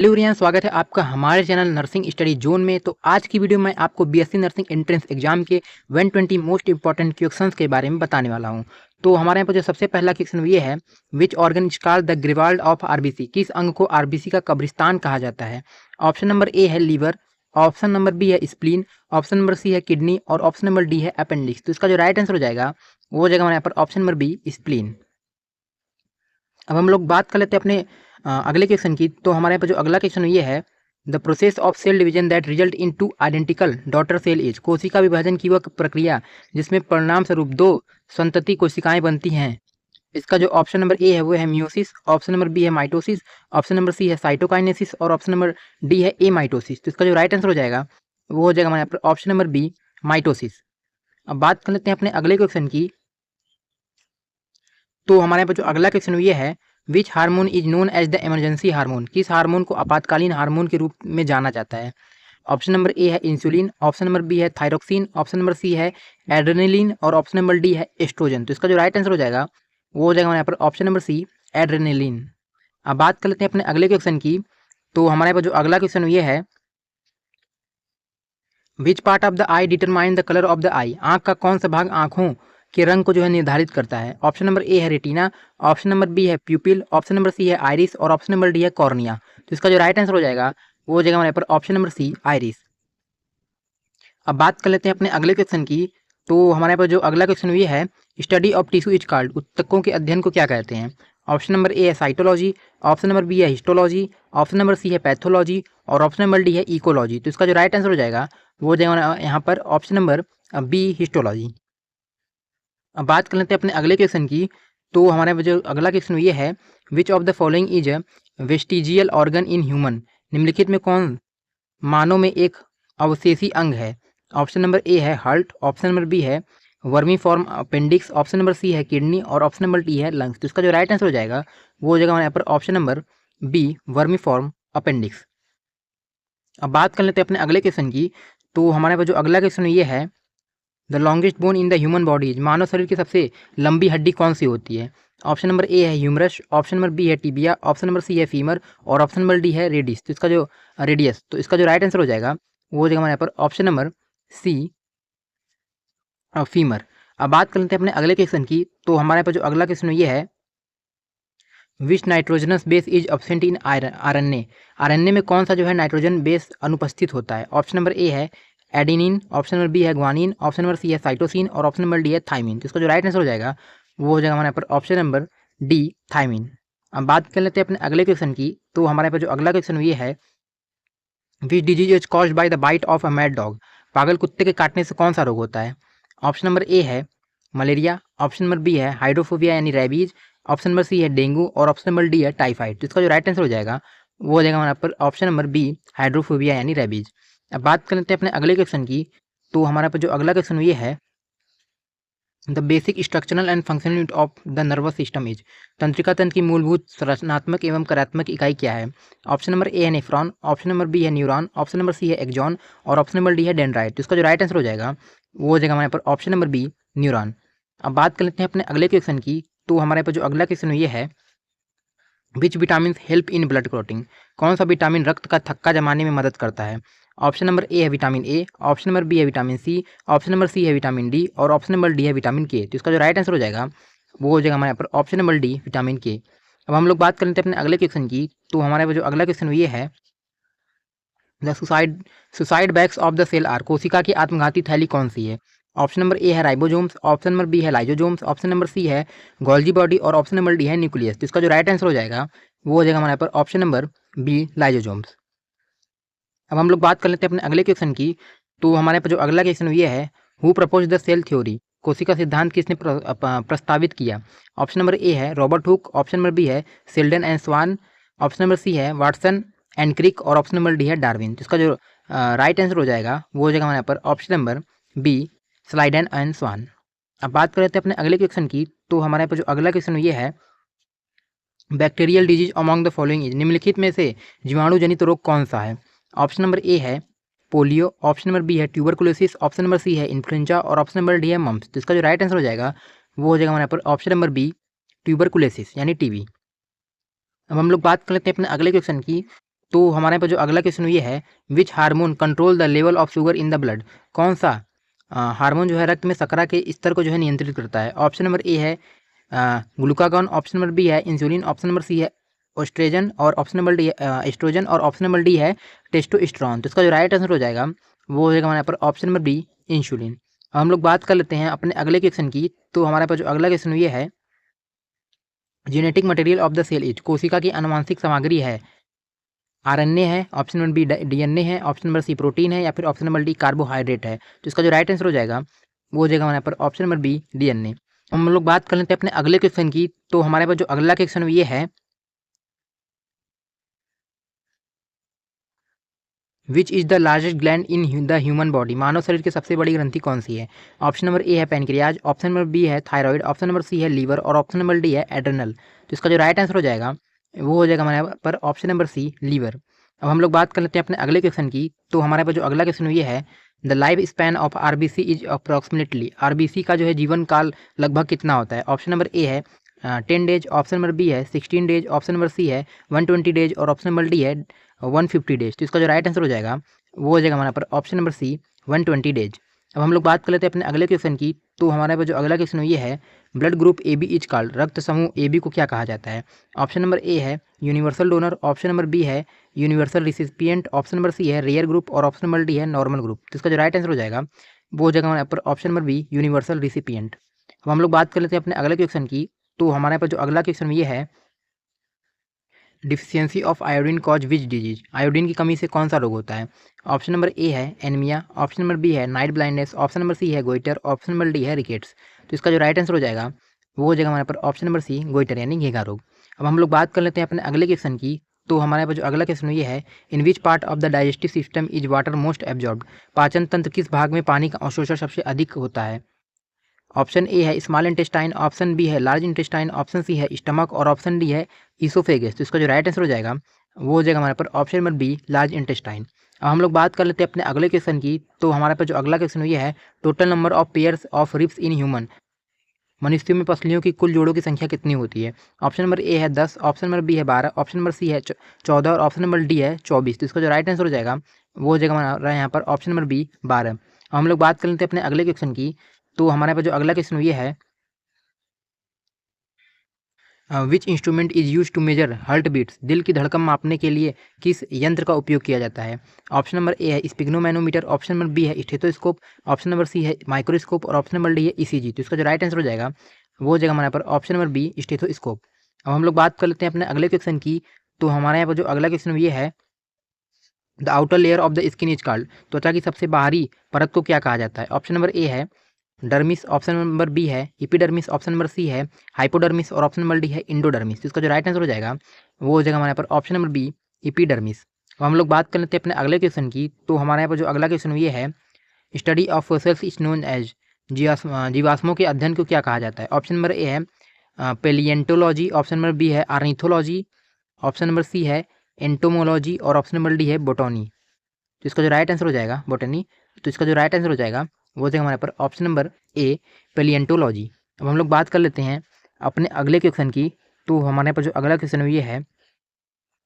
Hello everyone, स्वागत है आपका हमारे चैनल नर्सिंग स्टडी जोन में। तो आज की वीडियो में आपको बीएससी नर्सिंग एंट्रेंस एग्जाम के 120 मोस्ट इंपॉर्टेंट क्वेश्चंस के बारे में बताने वाला हूं। तो हमारे यहाँ पर जो सबसे पहला क्वेश्चन ये है, which organ is called the graveyard of RBC. किस अंग को आरबीसी का कब्रिस्तान कहा जाता है? ऑप्शन नंबर ए है लीवर, ऑप्शन नंबर बी है स्प्लीन, ऑप्शन नंबर सी है किडनी और ऑप्शन नंबर डी है अपेंडिक्स। तो इसका जो राइट आंसर हो जाएगा वो हो जाएगा हमारे यहाँ पर ऑप्शन नंबर बी स्प्लीन। अब हम लोग बात कर लेते हैं अपने अगले क्वेश्चन की। तो हमारे यहाँ पर जो अगला क्वेश्चन ये है, the process of cell division that result in two identical daughter cell is. कोशिका विभाजन की वह प्रक्रिया जिसमें परिणाम स्वरूप दो संतति कोशिकाएं बनती हैं। इसका जो ऑप्शन नंबर ए है वो है मियोसिस, ऑप्शन नंबर बी है माइटोसिस, ऑप्शन नंबर सी है साइटोकाइनेसिस और ऑप्शन नंबर डी है ए माइटोसिस। तो इसका जो राइट आंसर हो जाएगा वो हो जाएगा हमारे यहाँ पर ऑप्शन नंबर बी माइटोसिस। अब बात कर लेते हैं अपने अगले क्वेश्चन की। तो हमारे यहाँ पर जो अगला क्वेश्चन ये है, which hormone is known as the emergency hormone. किस हार्मोन को आपातकालीन हार्मोन के रूप में जाना जाता है? ऑप्शन नंबर ए है इंसुलिन, ऑप्शन नंबर बी है थायरोक्सिन, ऑप्शन नंबर सी है एड्रेनलिन और ऑप्शन नंबर डी है एस्ट्रोजन। तो इसका जो राइट आंसर हो जाएगा वो हो जाएगा हमारे यहाँ पर ऑप्शन नंबर सी एड्रेनलिन। अब बात कर लेते हैं अपने अगले क्वेश्चन की। तो हमारे यहाँ पर जो अगला क्वेश्चन ये है, which part of the eye determine the colour of the eye. आंख का कौन सा भाग आंखों के रंग को जो है निर्धारित करता है? ऑप्शन नंबर ए है रेटिना, ऑप्शन नंबर बी है प्यूपिल, ऑप्शन नंबर सी है आइरिस और ऑप्शन नंबर डी है कॉर्निया। तो इसका जो राइट आंसर हो जाएगा वो हो जाएगा हमारे पर ऑप्शन नंबर सी आइरिस। अब बात कर लेते हैं अपने अगले क्वेश्चन की। तो हमारे पर जो अगला क्वेश्चन ये है, study of tissue is called. ऊतकों के अध्ययन को क्या कहते हैं? ऑप्शन नंबर ए है साइटोलॉजी, ऑप्शन नंबर बी है हिस्टोलॉजी, ऑप्शन नंबर सी है पैथोलॉजी और ऑप्शन नंबर डी है इकोलॉजी। तो इसका जो राइट आंसर हो जाएगा वो हो जाएगा यहाँ पर ऑप्शन नंबर बी हिस्टोलॉजी। अब बात कर लेते हैं अपने अगले क्वेश्चन की। तो हमारे जो अगला क्वेश्चन ये है, which of the following is vestigial organ in human. निम्नलिखित में कौन मानव में एक अवशेषी अंग है? ऑप्शन नंबर ए है हार्ट, ऑप्शन नंबर बी है vermiform appendix, option number C है किडनी और ऑप्शन नंबर डी है लंग्स। तो इसका जो राइट आंसर हो जाएगा वो हो जाएगा हमारे यहाँ पर option number B vermiform appendix. अब बात कर लेते हैं अपने अगले क्वेश्चन की। तो हमारे पास जो अगला क्वेश्चन ये है, the longest bone in the human body. मानव शरीर की सबसे लंबी हड्डी कौन सी होती है? ऑप्शन नंबर ए है ह्यूमरस, ऑप्शन नंबर बी है टिबिया, ऑप्शन नंबर सी है फीमर और ऑप्शन नंबर डी है रेडिस। तो इसका जो रेडियस, तो इसका जो राइट आंसर हो जाएगा वो हो जाएगा हमारे यहाँ पर ऑप्शन नंबर सी फीमर। अब बात कर लेते हैं अपने अगले क्वेश्चन की। तो हमारे पास जो अगला क्वेश्चन ये है, which nitrogenous base is absent in RNA. RNA में कौन सा जो है नाइट्रोजन बेस अनुपस्थित होता है? ऑप्शन नंबर ए है एडिनिन, ऑप्शन नंबर बी है ग्वानिन, ऑप्शन नंबर सी है साइटोसिन और ऑप्शन नंबर डी है थाइमिन। तो इसका जो राइट आंसर हो जाएगा वो हो जाएगा हमारे यहाँ पर ऑप्शन नंबर डी थाइमिन। अब बात कर लेते हैं अपने अगले क्वेश्चन की। तो हमारे पास जो अगला क्वेश्चन ये है, which disease is caused by the bite of a mad dog. पागल कुत्ते के काटने से कौन सा रोग होता है? ऑप्शन नंबर ए है मलेरिया, ऑप्शन नंबर बी है हाइड्रोफोबिया यानी रैबीज, ऑप्शन नंबर सी है डेंगू और ऑप्शन नंबर डी है टाइफाइड। तो इसका जो राइट आंसर हो जाएगा वो हो जाएगा हमारे पर ऑप्शन नंबर बी हाइड्रोफोबिया यानी रैबीज। अब बात कर लेते हैं अपने अगले क्वेश्चन की। तो हमारे पास जो अगला क्वेश्चन ये है, the basic structural and functional unit of the nervous system is. तंत्रिका तंत्र की मूलभूत संरचनात्मक एवं कार्यात्मक इकाई क्या है? ऑप्शन नंबर ए है नेफ्रॉन, ऑप्शन नंबर बी है न्यूरॉन, ऑप्शन नंबर सी है एक्जॉन और ऑप्शन नंबर डी है डेंड्राइट। तो इसका जो राइट आंसर हो जाएगा वो हो जाएगा हमारे पर ऑप्शन नंबर बी न्यूरॉन। अब बात कर लेते हैं अपने अगले क्वेश्चन की। तो हमारे पास जो अगला क्वेश्चन ये है, which vitamin help in blood clotting. कौन सा विटामिन रक्त का थक्का जमाने में मदद करता है? ऑप्शन नंबर ए है vitamin A, option number B है vitamin C, option number C है विटामिन डी और ऑप्शन नंबर डी है विटामिन के। तो इसका जो राइट आंसर हो जाएगा वो हो जाएगा हमारे यहाँ पर ऑप्शन नंबर डी विटामिन के। अब हम लोग बात कर लेते हैं अपने अगले क्वेश्चन की। तो हमारे पास जो अगला क्वेश्चन ये है, the suicide bags of the cell are. कोशिका की आत्मघाती थैली कौन सी है? ऑप्शन नंबर ए है राइबोसोम्स, ऑप्शन नंबर बी है लाइसोसोम्स, ऑप्शन नंबर सी है गोल्गी बॉडी और ऑप्शन नंबर डी है न्यूक्लियस। तो इसका जो राइट आंसर हो जाएगा वो हो जाएगा हमारे यहाँ पर ऑप्शन नंबर बी लाइसोसोम्स। अब हम लोग बात कर लेते हैं अपने अगले क्वेश्चन की। तो हमारे पास जो अगला क्वेश्चन ये है, who propose the cell theory. कोशिका सिद्धांत किसने प्रस्तावित किया? ऑप्शन नंबर ए है Robert Hooke, option number B है Schleiden and Schwann, option number C है वाटसन एंड क्रिक और ऑप्शन नंबर डी है डार्विन। तो इसका जो राइट आंसर हो जाएगा वो हो जाएगा हमारे यहाँ पर option number B Schleiden and Schwann. अब बात कर लेते हैं अपने अगले क्वेश्चन की। तो हमारे पास जो अगला क्वेश्चन ये है, bacterial disease among the following is. निम्नलिखित में से जीवाणु जनित रोग कौन सा है? ऑप्शन नंबर ए है पोलियो, ऑप्शन नंबर बी है ट्यूबरकुलोसिस, ऑप्शन नंबर सी है इन्फ्लुएंजा और ऑप्शन नंबर डी है मम्प्स। तो इसका जो राइट आंसर हो जाएगा वो हो जाएगा हमारे यहाँ पर ऑप्शन नंबर बी ट्यूबरकुलोसिस यानी टीबी। अब हम लोग बात कर लेते हैं अपने अगले क्वेश्चन की। तो हमारे पास जो अगला क्वेश्चन ये है, which hormone control the level of sugar in the blood. कौन सा हार्मोन जो है रक्त में शर्करा के स्तर को जो है नियंत्रित करता है। ऑप्शन नंबर ए है ग्लूकागॉन, ऑप्शन नंबर बी है इंसुलिन, ऑप्शन नंबर सी है ओस्ट्रेजन और ऑप्शन नंबर डी एस्ट्रोजन और ऑप्शन नंबर डी है टेस्टोस्टेरोन। तो इसका जो राइट आंसर हो जाएगा वो हो जाएगा हमारे यहाँ पर ऑप्शन नंबर बी इंसुलिन। अब हम लोग बात कर लेते हैं अपने अगले क्वेश्चन की। तो हमारे पास जो अगला क्वेश्चन ये है, genetic material of the cell is, कोशिका की आनुवांशिक सामग्री है आरएनए है, ऑप्शन नंबर बी डीएनए है, ऑप्शन नंबर सी प्रोटीन है या फिर ऑप्शन नंबर डी कार्बोहाइड्रेट है। तो इसका जो राइट आंसर हो जाएगा वो हो जाएगा हमारे यहाँ पर ऑप्शन नंबर बी डीएनए। हम लोग बात कर लेते हैं अपने अगले क्वेश्चन की। तो हमारे पास जो अगला क्वेश्चन ये है, which is the largest gland in the human body, मानव शरीर की सबसे बड़ी ग्रंथि कौन सी है। ऑप्शन नंबर ए है पैनक्रियाज, ऑप्शन नंबर बी है थायराइड, ऑप्शन नंबर सी है लीवर और ऑप्शन नंबर डी है एड्रेनल। तो इसका जो राइट आंसर हो जाएगा वो हो जाएगा हमारे यहाँ पर ऑप्शन नंबर सी लीवर। अब हम लोग बात कर लेते हैं अपने अगले क्वेश्चन की। तो हमारे पास जो अगला क्वेश्चन ये है, the life span of RBC is approximately, RBC का जो है जीवन काल लगभग कितना होता है। ऑप्शन नंबर ए है 10 डेज, ऑप्शन नंबर बी है 16 डेज, ऑप्शन नंबर सी है 120 डेज और ऑप्शन नंबर डी है 150 डेज। तो इसका जो राइट आंसर हो जाएगा वो हो जाएगा हमारे पर ऑप्शन नंबर सी 120 डेज। अब हम लोग बात कर लेते हैं अपने अगले क्वेश्चन की। तो हमारे पास जो अगला क्वेश्चन ये है, blood group A B is called, रक्त समूह ए बी को क्या कहा जाता है। ऑप्शन नंबर ए है universal donor, option number B है universal recipient, option number C है रेयर ग्रुप और ऑप्शन नंबर डी है नॉर्मल ग्रुप। तो इसका जो राइट आंसर हो जाएगा वो हो जाएगा हमारे पर option number B universal recipient. अब हम लोग बात कर लेते हैं अपने अगले क्वेश्चन की। तो हमारे पास जो अगला क्वेश्चन ये है, deficiency of iodine cause which disease, iodine की कमी से कौन सा रोग होता है। ऑप्शन नंबर ए है एनीमिया, ऑप्शन नंबर बी है night blindness, option number C है गोइटर, ऑप्शन नंबर डी है रिकेट्स। तो इसका जो राइट आंसर हो जाएगा वो हो जाएगा हमारे पर ऑप्शन नंबर सी गोइटर यानी घेंघा रोग। अब हम लोग बात कर लेते हैं अपने अगले क्वेश्चन की। तो हमारे पास जो अगला क्वेश्चन ये है, in which part of the digestive system is water most absorbed, पाचन तंत्र किस भाग में पानी का अवशोषण सबसे अधिक होता है। ऑप्शन ए है स्मॉल इंटेस्टाइन, ऑप्शन बी है लार्ज इंटेस्टाइन, ऑप्शन सी है स्टमक और ऑप्शन डी है इसोफेगस। तो इसका जो राइट आंसर हो जाएगा वो हो जाएगा हमारे पर option number B large intestine. अब हम लोग बात कर लेते हैं अपने अगले क्वेश्चन की। तो हमारे पास जो अगला क्वेश्चन ये है, total number of pairs of ribs in human, मनुष्यों में पसलियों की कुल जोड़ों की संख्या कितनी होती है। ऑप्शन नंबर ए है 10, ऑप्शन नंबर बी है 12, ऑप्शन नंबर सी है 14 और ऑप्शन नंबर डी है 24। तो इसका जो राइट आंसर हो जाएगा वो हो जाएगा हमारा यहाँ पर ऑप्शन नंबर बी 12। अब हम लोग बात कर लेते हैं अपने अगले क्वेश्चन की। तो हमारे पास जो अगला क्वेश्चन ये है, which instrument is use to measure heart beats, दिल की धड़कन मापने के लिए किस यंत्र का उपयोग किया जाता है। ऑप्शन नंबर ए है स्पिग्नोमैनोमीटर, ऑप्शन नंबर बी है स्टेथोस्कोप, ऑप्शन नंबर सी है माइक्रोस्कोप और ऑप्शन नंबर डी है ईसीजी। तो इसका जो राइट आंसर हो जाएगा वो हो जाएगा हमारे पर ऑप्शन नंबर बी स्टेथोस्कोप। अब हम लोग बात कर लेते हैं अपने अगले क्वेश्चन की। तो हमारे यहाँ पर जो अगला क्वेश्चन ये है, the outer layer of the skin is called, त्वचा की सबसे बाहरी परत को क्या कहा जाता है। ऑप्शन नंबर ए है डर्मिस, ऑप्शन नंबर बी है इपिडर्मिस, ऑप्शन नंबर सी है हाइपोडर्मिस और ऑप्शन नंबर डी है इंडोडर्मिस। तो इसका जो राइट आंसर हो जाएगा वो हो जाएगा हमारे यहाँ पर ऑप्शन नंबर बी इपिडर्मिस। अब हम लोग बात कर लेते हैं अपने अगले क्वेश्चन की। तो हमारे यहाँ पर जो अगला क्वेश्चन ये है, study of fossils is known as, जीवाश्मों के अध्ययन को क्या कहा जाता है। ऑप्शन नंबर ए है पेलियंटोलॉजी, ऑप्शन नंबर बी है आर्निथोलॉजी, ऑप्शन नंबर सी है एंटोमोलॉजी और ऑप्शन नंबर डी है बोटोनी। तो इसका जो राइट आंसर हो जाएगा बोटनी। तो इसका जो राइट आंसर हो जाएगा वो हो जाएगा हमारे पर ऑप्शन नंबर ए पेलियंटोलॉजी। अब हम लोग बात कर लेते हैं अपने अगले क्वेश्चन की। तो हमारे पर जो अगला क्वेश्चन ये है,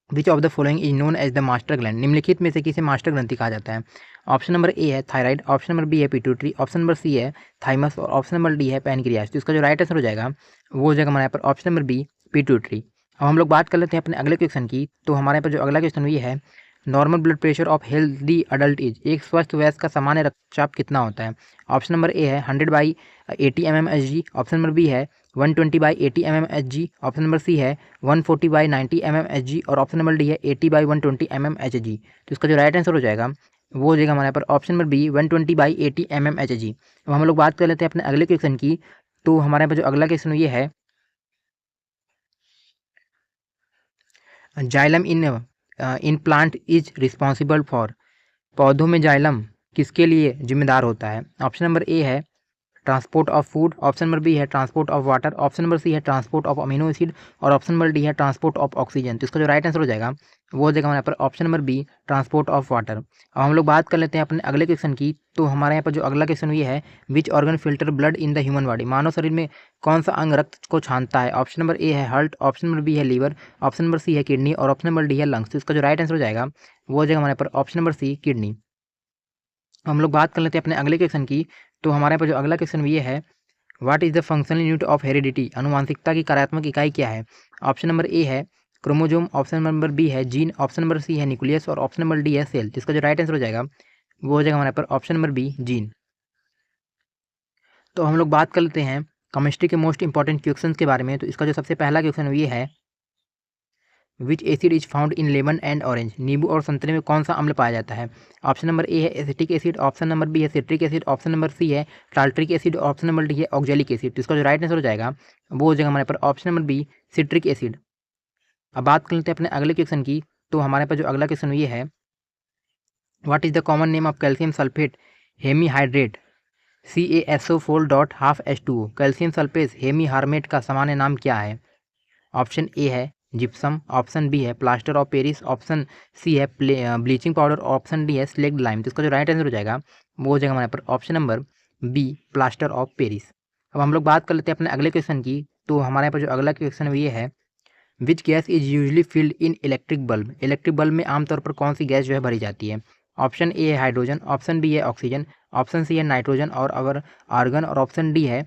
which of the following is known as the master gland, निम्नलिखित में से किसे मास्टर ग्रंथि कहा जाता है। ऑप्शन नंबर ए है थायराइड, ऑप्शन नंबर बी है पिट्यूटरी, ऑप्शन नंबर सी है थाइमस और ऑप्शन नंबर डी है पैनक्रियास। तो इसका जो राइट आंसर हो जाएगा वो हो जाएगा हमारे पर ऑप्शन नंबर बी पिट्यूटरी। अब हम लोग बात कर लेते हैं अपने अगले क्वेश्चन की। तो हमारे पर जो अगला क्वेश्चन ये है, normal blood pressure of healthy adult is, एक स्वस्थ वयस्क का सामान्य रक्तचाप कितना होता है। ऑप्शन नंबर ए है 100/80 mmHg, ऑप्शन नंबर बी है 120/80 mmHg, ऑप्शन नंबर सी है 140/90 mmHg और ऑप्शन नंबर डी है 80/120 mmHg। तो इसका जो राइट आंसर हो जाएगा वो हो जाएगा हमारे पर ऑप्शन नंबर बी 120/80 mmHg। अब हम लोग बात कर लेते हैं अपने अगले क्वेश्चन की। तो हमारे पास जो अगला क्वेश्चन ये है, xylem in plant is responsible for, पौधों में जाइलम किसके लिए जिम्मेदार होता है। ऑप्शन नंबर ए है transport of food, option number B है transport of water, option number C है ट्रांसपोर्ट ऑफ अमीनो एसिड और ऑप्शन नंबर डी है ट्रांसपोर्ट ऑफ ऑक्सीजन। तो इसका जो राइट आंसर हो जाएगा वो हो जाएगा हमारे यहाँ पर option number B transport of water. अब हम लोग बात कर लेते हैं अपने अगले क्वेश्चन की। तो हमारे यहाँ पर जो अगला क्वेश्चन ये है, which organ filter blood in the human body, मानव शरीर में कौन सा अंग रक्त को छानता है। ऑप्शन नंबर ए है हार्ट, ऑप्शन नंबर बी है लीवर, ऑप्शन नंबर सी है किडनी और ऑप्शन नंबर डी है लंग्स। तो इसका जो राइट आंसर हो जाएगा वो हो जाएगा हमारे यहाँ पर ऑप्शन नंबर सी किडनी। हम लोग बात कर लेते हैं अपने अगले क्वेश्चन की। तो हमारे यहाँ पर जो अगला क्वेश्चन ये है, what is the functional unit of heredity, अनुवांशिकता की कार्यात्मक इकाई क्या है। ऑप्शन नंबर ए है क्रोमोजोम, ऑप्शन नंबर बी है जीन, ऑप्शन नंबर सी है न्यूक्लियस और ऑप्शन नंबर डी है सेल। जिसका जो राइट आंसर हो जाएगा वो हो जाएगा हमारे पर ऑप्शन नंबर बी जीन। तो हम लोग बात कर लेते हैं केमिस्ट्री के मोस्ट इंपॉर्टेंट क्वेश्चन के बारे में। तो इसका जो सबसे पहला क्वेश्चन ये है, विच acid is found in lemon and orange, नींबू और संतरे में कौन सा अम्ल पाया जाता है। ऑप्शन नंबर ए है acetic acid, option number B है citric acid, option number C है tartaric acid, option number D है ऑक्जेलिक एसिड। तो इसका जो राइट आंसर हो जाएगा वो हो जाएगा हमारे पर option number B citric acid. अब बात कर लेते हैं अपने अगले क्वेश्चन की। तो हमारे पास जो अगला क्वेश्चन ये है, what is the common name of calcium sulphate hemihydrate CaSO4.12H2O, calcium sulphate hemihydrate का सामान्य नाम क्या है। ऑप्शन ए है जिप्सम, ऑप्शन बी है plaster of Paris, option C है ब्लीचिंग पाउडर, ऑप्शन डी है स्लेक्ड लाइम। तो इसका जो राइट आंसर हो जाएगा वो हो जाएगा हमारे पर option number B plaster of Paris. अब हम लोग बात कर लेते हैं अपने अगले क्वेश्चन की। तो हमारे पास जो अगला क्वेश्चन ये है, which gas is usually filled in electric bulb, electric bulb में आमतौर पर कौन सी गैस जो है भरी जाती है। ऑप्शन ए है हाइड्रोजन, ऑप्शन बी है ऑक्सीजन, ऑप्शन सी है नाइट्रोजन और अवर आर्गन और ऑप्शन डी है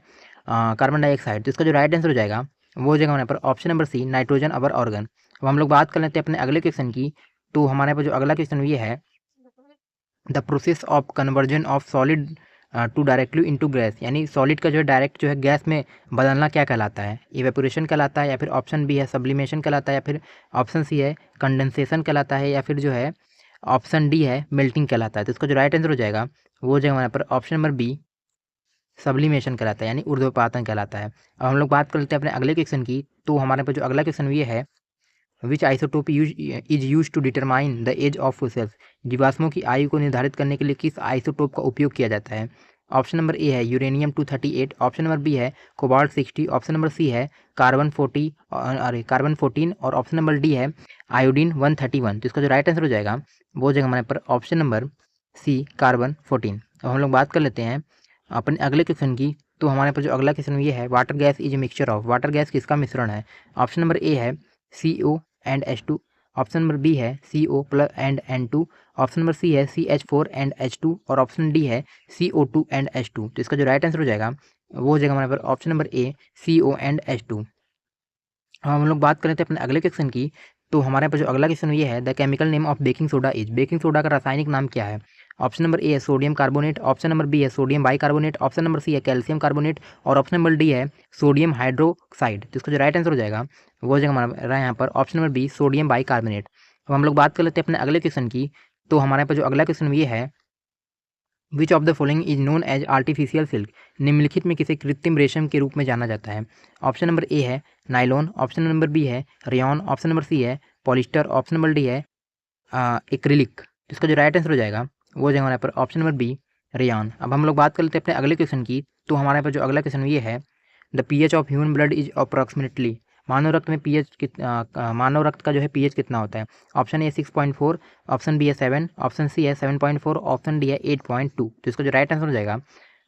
कार्बन डाइऑक्साइड। तो इसका जो राइट आंसर हो जाएगा वो हो जाएगा हमारे पर ऑप्शन नंबर सी नाइट्रोजन अवर ऑर्गन। अब हम लोग बात कर लेते हैं अपने अगले क्वेश्चन की। तो हमारे पास जो अगला क्वेश्चन ये है, the process of conversion of solid to directly into gas, यानी सॉलिड का जो है डायरेक्ट जो है गैस में बदलना क्या कहलाता है। इवेपोरेशन कहलाता है, या फिर ऑप्शन बी है सब्लिमेशन कहलाता है, या फिर ऑप्शन सी है कंडेंसेशन कहलाता है, या फिर जो है ऑप्शन डी है मेल्टिंग कहलाता है। तो इसका जो राइट आंसर हो जाएगा वो हो जाएगा हमारे पर ऑप्शन नंबर बी सब्लिमेशन कहलाता है, यानी ऊर्ध्वपातन कहलाता है। अब हम लोग बात कर लेते हैं अपने अगले क्वेश्चन की। तो हमारे पास जो अगला क्वेश्चन ये है, which isotope is use to determine the age of cells, जीवाश्मों की आयु को निर्धारित करने के लिए किस आइसोटोप का उपयोग किया जाता है। ऑप्शन नंबर ए है यूरेनियम 238, ऑप्शन नंबर बी है कोबाल्ट 60, ऑप्शन नंबर सी है कार्बन 14 और ऑप्शन नंबर डी है आयोडीन 131। तो इसका जो राइट आंसर हो जाएगा वो हो जाएगा हमारे पर ऑप्शन नंबर सी कार्बन 14। अब हम लोग बात कर लेते हैं अपने अगले क्वेश्चन की। तो हमारे पास जो अगला क्वेश्चन ये है, water gas is a mixture of, water gas किसका मिश्रण है। ऑप्शन नंबर ए है CO and H2, option number B है CO plus and N2, option number C है CH4 एंड H2 और ऑप्शन डी है CO2 एंड H2। तो इसका जो राइट आंसर हो जाएगा वो हो जाएगा हमारे पर option number A CO and H2। हम लोग बात कर लेते हैं अपने अगले क्वेश्चन की। तो हमारे पास जो अगला क्वेश्चन ये है, the chemical name of baking soda is, baking soda का रासायनिक नाम क्या है। ऑप्शन नंबर ए है sodium carbonate, option number B है sodium bicarbonate, option number C है कैल्शियम कार्बोनेट और ऑप्शन नंबर डी है सोडियम हाइड्रोक्साइड। तो इसका जो राइट आंसर हो जाएगा वो हो जाएगा हमारा यहाँ पर option number B sodium bicarbonate. अब हम लोग बात कर लेते हैं अपने अगले क्वेश्चन की। तो हमारे पास जो अगला क्वेश्चन ये है, which of the following is known as artificial silk, निम्नलिखित में किसे कृत्रिम रेशम के रूप में जाना जाता है। ऑप्शन नंबर ए है नाइलॉन, ऑप्शन नंबर बी है रेयॉन, ऑप्शन नंबर सी है पॉलिस्टर, ऑप्शन नंबर डी है एक्रिलिक। इसका जो राइट आंसर हो जाएगा वो हो जाएगा हमारे पर ऑप्शन नंबर बी रेयॉन। अब हम लोग बात कर लेते हैं अपने अगले क्वेश्चन की। तो हमारे पास जो अगला क्वेश्चन ये है, the pH of human blood is approximately, मानव रक्त में मानव रक्त का जो है pH कितना होता है। ऑप्शन ए 6.4, ऑप्शन बी है 7, ऑप्शन सी है 7.4, ऑप्शन डी है 8.2। तो इसका जो राइट आंसर हो जाएगा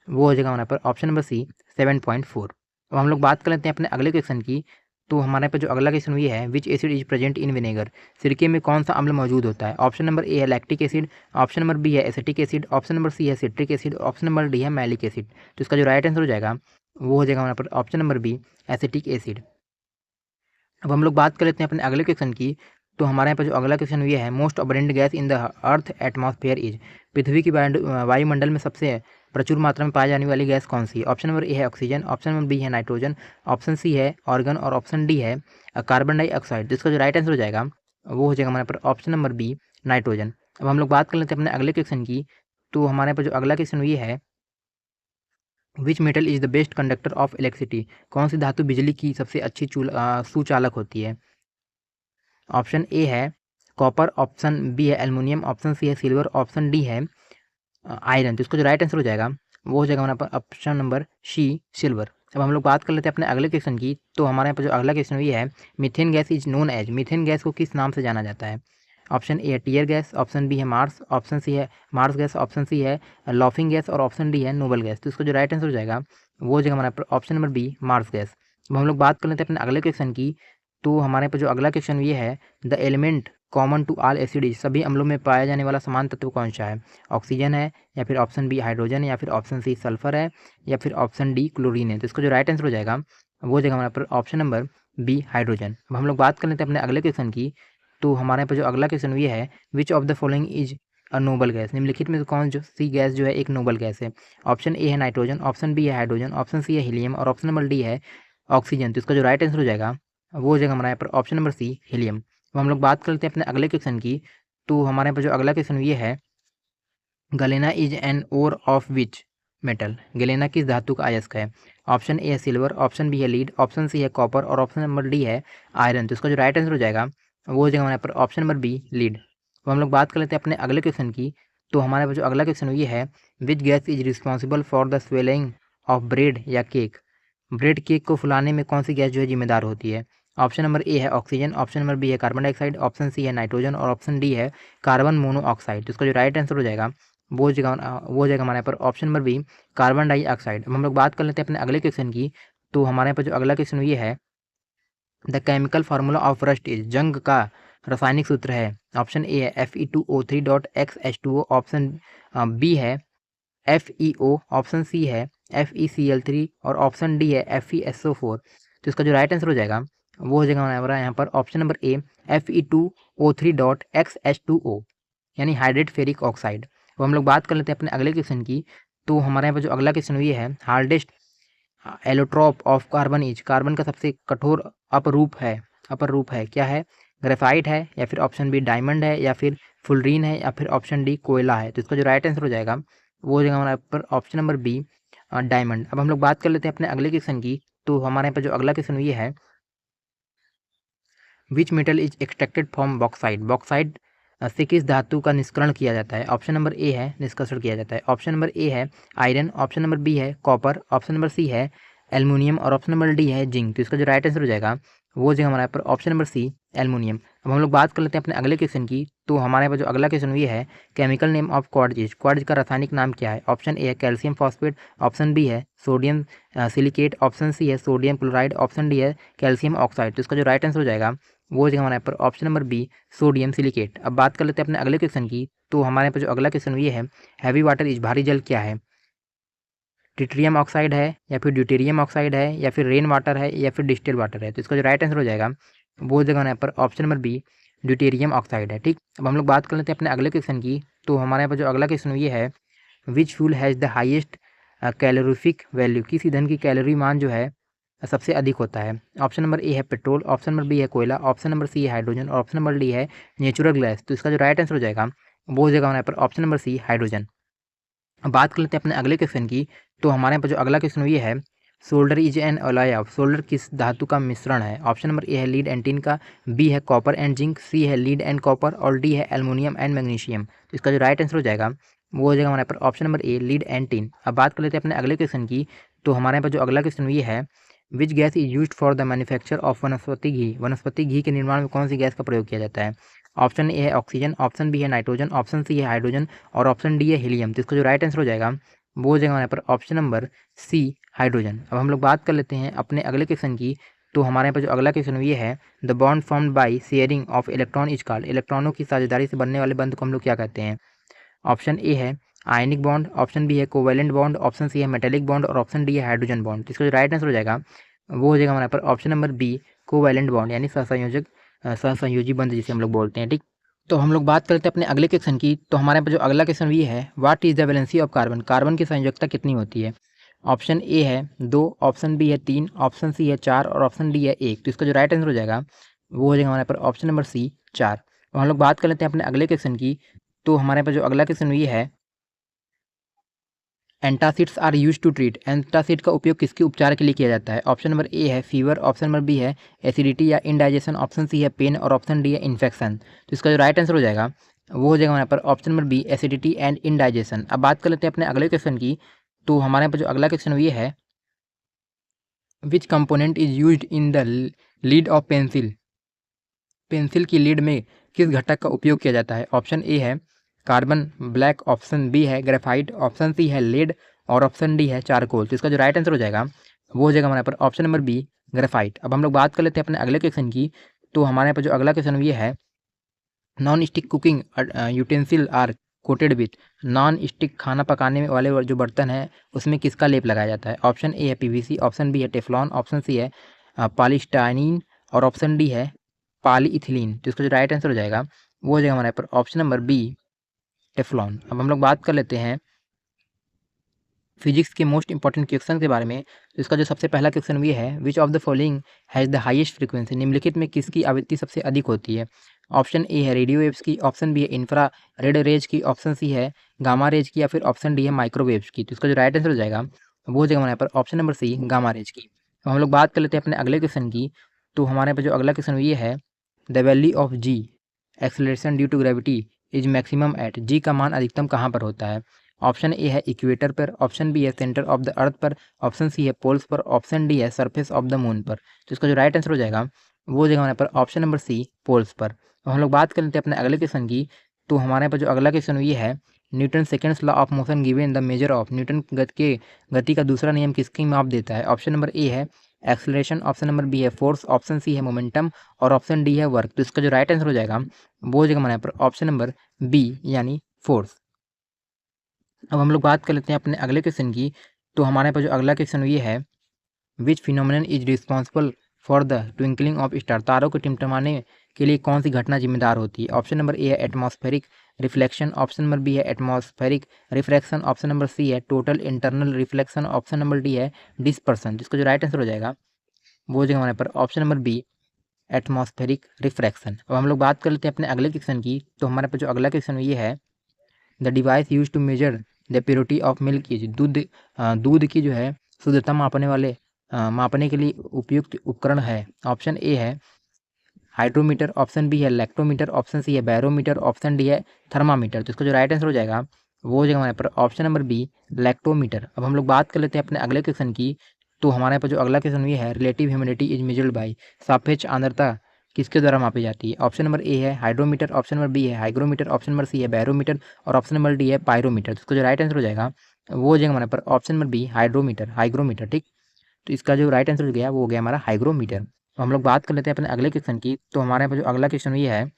वो हो जाएगा हमारे पर ऑप्शन नंबर सी 7.4। अब हम लोग बात कर लेते हैं अपने अगले क्वेश्चन की। तो हमारे पे जो अगला क्वेश्चन ये है, विच acid is present in vinegar, सिरके में कौन सा अम्ल मौजूद होता है। ऑप्शन नंबर ए है lactic acid, option number B है acetic acid, option number C है citric acid, option number D है मैलिक एसिड। तो इसका जो राइट आंसर हो जाएगा वो हो जाएगा हमारे पर option number B acetic acid. अब हम लोग बात कर लेते हैं अपने अगले क्वेश्चन की। तो हमारे यहाँ पर जो अगला क्वेश्चन ये है, most abundant gas in the earth atmosphere is, पृथ्वी की वायुमंडल में सबसे प्रचुर मात्रा में पाई जाने वाली गैस कौन सी है। ऑप्शन नंबर ए है ऑक्सीजन, ऑप्शन नंबर बी है नाइट्रोजन, ऑप्शन सी है ऑर्गन और ऑप्शन डी है कार्बन डाइऑक्साइड। जिसका जो राइट आंसर हो जाएगा वो हो जाएगा हमारे पर ऑप्शन नंबर बी नाइट्रोजन। अब हम लोग बात कर लेते हैं अपने अगले क्वेश्चन की। तो हमारे पर जो अगला क्वेश्चन ये है, which metal is the best conductor of electricity, कौन सी धातु बिजली की सबसे अच्छी सुचालक होती है। ऑप्शन ए है कॉपर, ऑप्शन बी है एल्युमिनियम, ऑप्शन सी है सिल्वर, ऑप्शन डी है आयरन। तो इसका जो राइट आंसर हो जाएगा वो हो जाएगा हमारे पास ऑप्शन नंबर सी सिल्वर। अब हम लोग बात कर लेते हैं अपने अगले क्वेश्चन की। तो हमारे यहाँ पर जो अगला क्वेश्चन ये है, methane gas is known as, methane gas को किस नाम से जाना जाता है? ऑप्शन ए है टीयर गैस, ऑप्शन बी है मार्स, ऑप्शन सी है मार्स गैस, ऑप्शन सी है लॉफिंग गैस और ऑप्शन डी है नोबल गैस। तो इसका जो राइट आंसर हो जाएगा वो हो जाएगा हमारा option number B marsh gas. अब हम लोग बात कर लेते हैं अपने अगले क्वेश्चन की। तो हमारे पास जो अगला क्वेश्चन ये है, the element common to all acid, सभी अम्लों में पाया जाने वाला समान तत्व कौन सा है? ऑक्सीजन है, या फिर ऑप्शन बी हाइड्रोजन है, या फिर ऑप्शन सी सल्फर है, या फिर ऑप्शन डी क्लोरीन है। तो इसका जो राइट आंसर हो जाएगा वो हो जाएगा हमारे पर ऑप्शन नंबर बी हाइड्रोजन। अब हम लोग बात कर लेते हैं अपने अगले क्वेश्चन की। तो हमारे पास जो अगला क्वेश्चन ये है, which of the following is a noble gas, निम्नलिखित में से कौन जो सी गैस जो है एक नोबल गैस है? ऑप्शन ए है नाइट्रोजन, ऑप्शन बी है हाइड्रोजन, ऑप्शन सी है हीलियम और ऑप्शन नंबर डी है ऑक्सीजन। तो इसका जो राइट आंसर हो जाएगा वो हो जाएगा हमारे यहाँ पर ऑप्शन नंबर सी हीलियम। अब हम लोग बात कर लेते हैं अपने अगले क्वेश्चन की। तो हमारे यहाँ पर जो अगला क्वेश्चन ये है, galena is an ore of which metal, galena किस धातु का अयस्क है? ऑप्शन ए है सिल्वर, ऑप्शन बी है लीड, ऑप्शन सी है कॉपर और ऑप्शन नंबर डी है आयरन। तो इसका जो राइट आंसर हो जाएगा वो हो जाएगा हमारे पर ऑप्शन नंबर बी लीड। तो हम लोग बात कर लेते हैं अपने अगले क्वेश्चन की। तो हमारे पास जो अगला क्वेश्चन ये है, which gas is responsible for the swelling of bread या केक, ब्रेड केक को फुलाने में कौन सी गैस जो है जिम्मेदार होती है? ऑप्शन नंबर ए है ऑक्सीजन, ऑप्शन नंबर बी है कार्बन डाइऑक्साइड, ऑप्शन सी है नाइट्रोजन और ऑप्शन डी है कार्बन मोनोऑक्साइड। तो इसका जो राइट आंसर हो जाएगा वो हो जाएगा हमारे यहाँ पर option number B carbon dioxide. अब हम लोग बात कर लेते हैं अपने अगले क्वेश्चन की। तो हमारे यहाँ पर जो अगला क्वेश्चन ये है, the chemical formula of rust is, जंग का रासायनिक सूत्र है। ऑप्शन ए है Fe2O3.XH2O, ऑप्शन बी है FeO, ऑप्शन सी है FeCl3 और ऑप्शन डी है FeSO4। तो इसका जो राइट आंसर हो जाएगा वो हो जाएगा हमारा यहाँ पर ऑप्शन नंबर ए Fe2O3.XH2O, यानी हाइड्रेट फेरिक ऑक्साइड। अब हम लोग बात कर लेते हैं अपने अगले क्वेश्चन की। तो हमारे यहाँ पर जो अगला क्वेश्चन ये है, hardest allotrope of carbon is, carbon का सबसे कठोर अपर रूप है क्या है? ग्रेफाइट है, या फिर ऑप्शन बी डायमंड है, या फिर फुलरीन है, या फिर ऑप्शन डी कोयला है। तो इसका जो राइट आंसर हो जाएगा वो हो जाएगा हमारे पर ऑप्शन नंबर बी डायमंड। अब हम लोग बात कर लेते हैं अपने अगले क्वेश्चन की। तो हमारे यहाँ पर जो अगला क्वेश्चन ये है, which metal is extracted from bauxite, bauxite से किस धातु का निष्करण किया जाता है? ऑप्शन नंबर ए है निष्कर्षण किया जाता है, ऑप्शन नंबर ए है आयरन, ऑप्शन नंबर बी है कॉपर, ऑप्शन नंबर सी है एल्युमिनियम और ऑप्शन नंबर डी है जिंक। तो इसका जो राइट आंसर हो जाएगा वो हो जाएगा हमारे पर ऑप्शन नंबर सी एल्युमिनियम। अब हम लोग बात कर लेते हैं अपने अगले क्वेश्चन की। तो हमारे पास जो अगला क्वेश्चन ये है, chemical name of quartz, quartz का रासायनिक नाम क्या है? ऑप्शन ए है कैल्शियम फॉस्फेट, ऑप्शन बी है सोडियम सिलिकेट, ऑप्शन सी है सोडियम क्लोराइड, ऑप्शन डी है कैल्शियम ऑक्साइड। तो इसका जो राइट आंसर हो जाएगा वो हो जाएगा हमारे यहाँ पर option number B sodium silicate. अब बात कर लेते हैं अपने अगले क्वेश्चन की। तो हमारे यहाँ पर जो अगला क्वेश्चन ये है, हैवी वाटर इज, भारी जल क्या है? ट्रिटियम ऑक्साइड है, या फिर ड्यूटेरियम ऑक्साइड है, या फिर रेन वाटर है, या फिर डिस्टिल वाटर है। तो इसका जो राइट आंसर हो जाएगा वो हो जाएगा यहाँ पर option number B deuterium oxide है। ठीक, अब हम लोग बात कर लेते हैं अपने अगले क्वेश्चन की। तो हमारे यहाँ पर जो अगला क्वेश्चन ये है, which fuel has the highest calorific value, किस ईंधन की कैलोरी मान जो है सबसे अधिक होता है? ऑप्शन नंबर ए है पेट्रोल, ऑप्शन नंबर बी है कोयला, ऑप्शन नंबर सी है हाइड्रोजन और ऑप्शन नंबर डी है नेचुरल गैस। तो इसका जो राइट आंसर हो जाएगा वो हो जाएगा यहाँ पर ऑप्शन नंबर सी हाइड्रोजन। अब बात कर लेते हैं अपने अगले क्वेश्चन की। तो हमारे यहाँ पर जो अगला क्वेश्चन ये है, solder is an alloy of, solder किस धातु का मिश्रण है? ऑप्शन नंबर ए है लीड एंड टिन का, बी है कॉपर एंड जिंक, सी है लीड एंड कॉपर और डी है एल्युमिनियम एंड मैग्नीशियम। तो इसका जो राइट आंसर हो जाएगा वो हो जाएगा हमारे पर option number a lead and tin. अब बात कर लेते हैं अपने अगले क्वेश्चन की। तो हमारे यहाँ पर जो अगला क्वेश्चन ये है, which gas is used for the manufacture of वनस्पति घी, वनस्पति घी के निर्माण में कौन सी गैस का प्रयोग किया जाता है? ऑप्शन ए है ऑक्सीजन, ऑप्शन बी है नाइट्रोजन, ऑप्शन सी है हाइड्रोजन और ऑप्शन डी है हीलियम। तो इसका जो राइट आंसर हो जाएगा वो हो जाएगा हमारे पर ऑप्शन नंबर सी हाइड्रोजन। अब हम लोग बात कर लेते हैं अपने अगले क्वेश्चन की। तो हमारे यहाँ पर जो अगला क्वेश्चन ये है, the bond formed by sharing of electron is called, इलेक्ट्रॉनों की साझेदारी से बनने वाले बंध को हम लोग क्या कहते हैं? ऑप्शन ए है आयनिक बॉन्ड, ऑप्शन बी है कोवैलेंट बॉन्ड, ऑप्शन सी है मेटेलिक बॉन्ड और ऑप्शन डी है हाइड्रोजन बॉन्ड। तो इसका जो राइट आंसर हो जाएगा वो हो जाएगा हमारे पर option number B covalent bond, यानी सहसंयोजी बंध जिसे हम लोग बोलते हैं। ठीक, तो हम लोग बात करते हैं अपने अगले क्वेश्चन की। तो हमारे यहाँ पर जो अगला क्वेश्चन ये है, what is the valency of carbon, carbon की संयोजकता कितनी होती है? ऑप्शन ए है 2, ऑप्शन बी है 3, ऑप्शन सी है 4 और ऑप्शन डी है 1। तो इसका जो राइट आंसर हो जाएगा वो हो जाएगा हमारे पर ऑप्शन नंबर सी 4। तो हम लोग बात कर लेते हैं अपने अगले क्वेश्चन की। तो हमारे यहाँ पर जो अगला क्वेश्चन ये है, antacids are use to treat, antacid का उपयोग किसके उपचार के लिए किया जाता है? ऑप्शन नंबर ए है फीवर, ऑप्शन नंबर बी है एसिडिटी या इनडाइजेशन, ऑप्शन सी है पेन और ऑप्शन डी है इन्फेक्शन। तो इसका जो राइट आंसर हो जाएगा वो हो जाएगा हमारे पर option number B acidity and indigestion. अब बात कर लेते हैं अपने अगले क्वेश्चन की। तो हमारे यहाँ पर जो अगला क्वेश्चन ये है, विच component is used in the lead of pencil. Pencil की लीड में किस घटक का उपयोग किया जाता है? ऑप्शन ए है कार्बन ब्लैक, ऑप्शन बी है ग्रेफाइट, ऑप्शन सी है लेड और ऑप्शन डी है चारकोल। तो इसका जो राइट आंसर हो जाएगा वो हो जाएगा हमारे यहाँ पर ऑप्शन नंबर बी ग्रेफाइट। अब हम लोग बात कर लेते हैं अपने अगले क्वेश्चन की। तो हमारे यहाँ पर जो अगला क्वेश्चन ये है, non stick cooking utensil are coated with. Non stick खाना पकाने वाले जो बर्तन है उसमें किसका लेप लगाया जाता है? ऑप्शन ए है पीवीसी, ऑप्शन बी है टेफ्लॉन, ऑप्शन सी है पॉलीस्टाइनिन और ऑप्शन डी है पॉलीइथिलीन। तो इसका जो राइट आंसर हो जाएगा वो हो जाएगा हमारे पर ऑप्शन नंबर बी टेफ्लॉन। अब हम लोग बात कर लेते हैं फिजिक्स के मोस्ट इंपॉर्टेंट क्वेश्चन के बारे में। तो इसका जो सबसे पहला क्वेश्चन ये है, which of the following has the highest frequency. निम्नलिखित में किसकी आवृत्ति सबसे अधिक होती है? ऑप्शन ए है रेडियो वेव्स की, ऑप्शन बी है इंफ्रा रेड रेज की, ऑप्शन सी है गामा रेज की या फिर ऑप्शन डी है माइक्रोवेव्स की। तो इसका जो राइट आंसर हो जाएगा वो हो जाएगा हमारे यहाँ पर option number C gamma rays की। तो हम लोग बात कर लेते हैं अपने अगले क्वेश्चन की। तो हमारे यहाँ पर जो अगला क्वेश्चन ये है, the value of G acceleration due to gravity is maximum at. G का मान अधिकतम कहाँ पर होता है? ऑप्शन ए है इक्वेटर पर, ऑप्शन बी है सेंटर ऑफ द अर्थ पर, ऑप्शन सी है पोल्स पर, ऑप्शन डी है सरफेस ऑफ द मून पर। तो इसका जो राइट आंसर हो जाएगा वो हो जाएगा हमारे पर ऑप्शन नंबर सी पोल्स पर। तो हम लोग बात कर लेते हैं अपने अगले क्वेश्चन की। तो हमारे यहाँ पर जो अगला क्वेश्चन ये है, Newton seconds law of motion given the measure of. Newton गति का दूसरा नियम किसकी माप देता है? ऑप्शन नंबर ए है एक्सेलरेशन, ऑप्शन नंबर बी है फोर्स, ऑप्शन सी है मोमेंटम और ऑप्शन डी है वर्क। तो इसका जो राइट आंसर हो जाएगा वो हो जाएगा हमारे यहाँ पर ऑप्शन नंबर बी यानी फोर्स। अब हम लोग बात कर लेते हैं अपने अगले क्वेश्चन की। तो हमारे पास जो अगला क्वेश्चन ये है, which phenomenon is responsible for the twinkling of star. तारों को टिमटिमाने के लिए कौन सी घटना जिम्मेदार होती है? ऑप्शन नंबर ए है atmospheric reflection, option number B है atmospheric refraction, option number C है total internal reflection, option number D है डिस्पर्सन। जिसका जो राइट आंसर हो जाएगा वो हो जाएगा हमारे पर option number B atmospheric refraction. अब हम लोग बात कर लेते हैं अपने अगले क्वेश्चन की। तो हमारे पास जो अगला क्वेश्चन ये है, the device use to measure the purity of milk is. दूध की जो है शुद्धता मापने के लिए उपयुक्त उपकरण है। ऑप्शन ए है हाइड्रोमीटर, ऑप्शन बी है लैक्टोमीटर, ऑप्शन सी है बैरोमीटर, ऑप्शन डी है थर्मामीटर। तो इसका जो राइट आंसर हो जाएगा वो हो जाएगा हमारे पर ऑप्शन नंबर बी लैक्टोमीटर। अब हम लोग बात कर लेते हैं अपने अगले क्वेश्चन की। तो हमारे यहाँ पर जो अगला क्वेश्चन ये है, relative humidity is measured by. सापेक्ष आर्द्रता किसके द्वारा मापी जाती है? ऑप्शन नंबर ए है हाइड्रोमीटर, ऑप्शन नंबर बी है हाइग्रोमीटर, ऑप्शन नंबर सी है बैरोमीटर और ऑप्शन नंबर डी है पायरोमीटर। तो इसका जो राइट आंसर हो जाएगा वो हो जाएगा हमारे पर ऑप्शन नंबर बी हाइग्रोमीटर। ठीक, तो इसका जो राइट आंसर हो गया वो हो गया हमारा हाइग्रोमीटर। तो हम लोग बात कर लेते हैं अपने अगले क्वेश्चन की। तो हमारे यहाँ पर जो अगला क्वेश्चन ये है,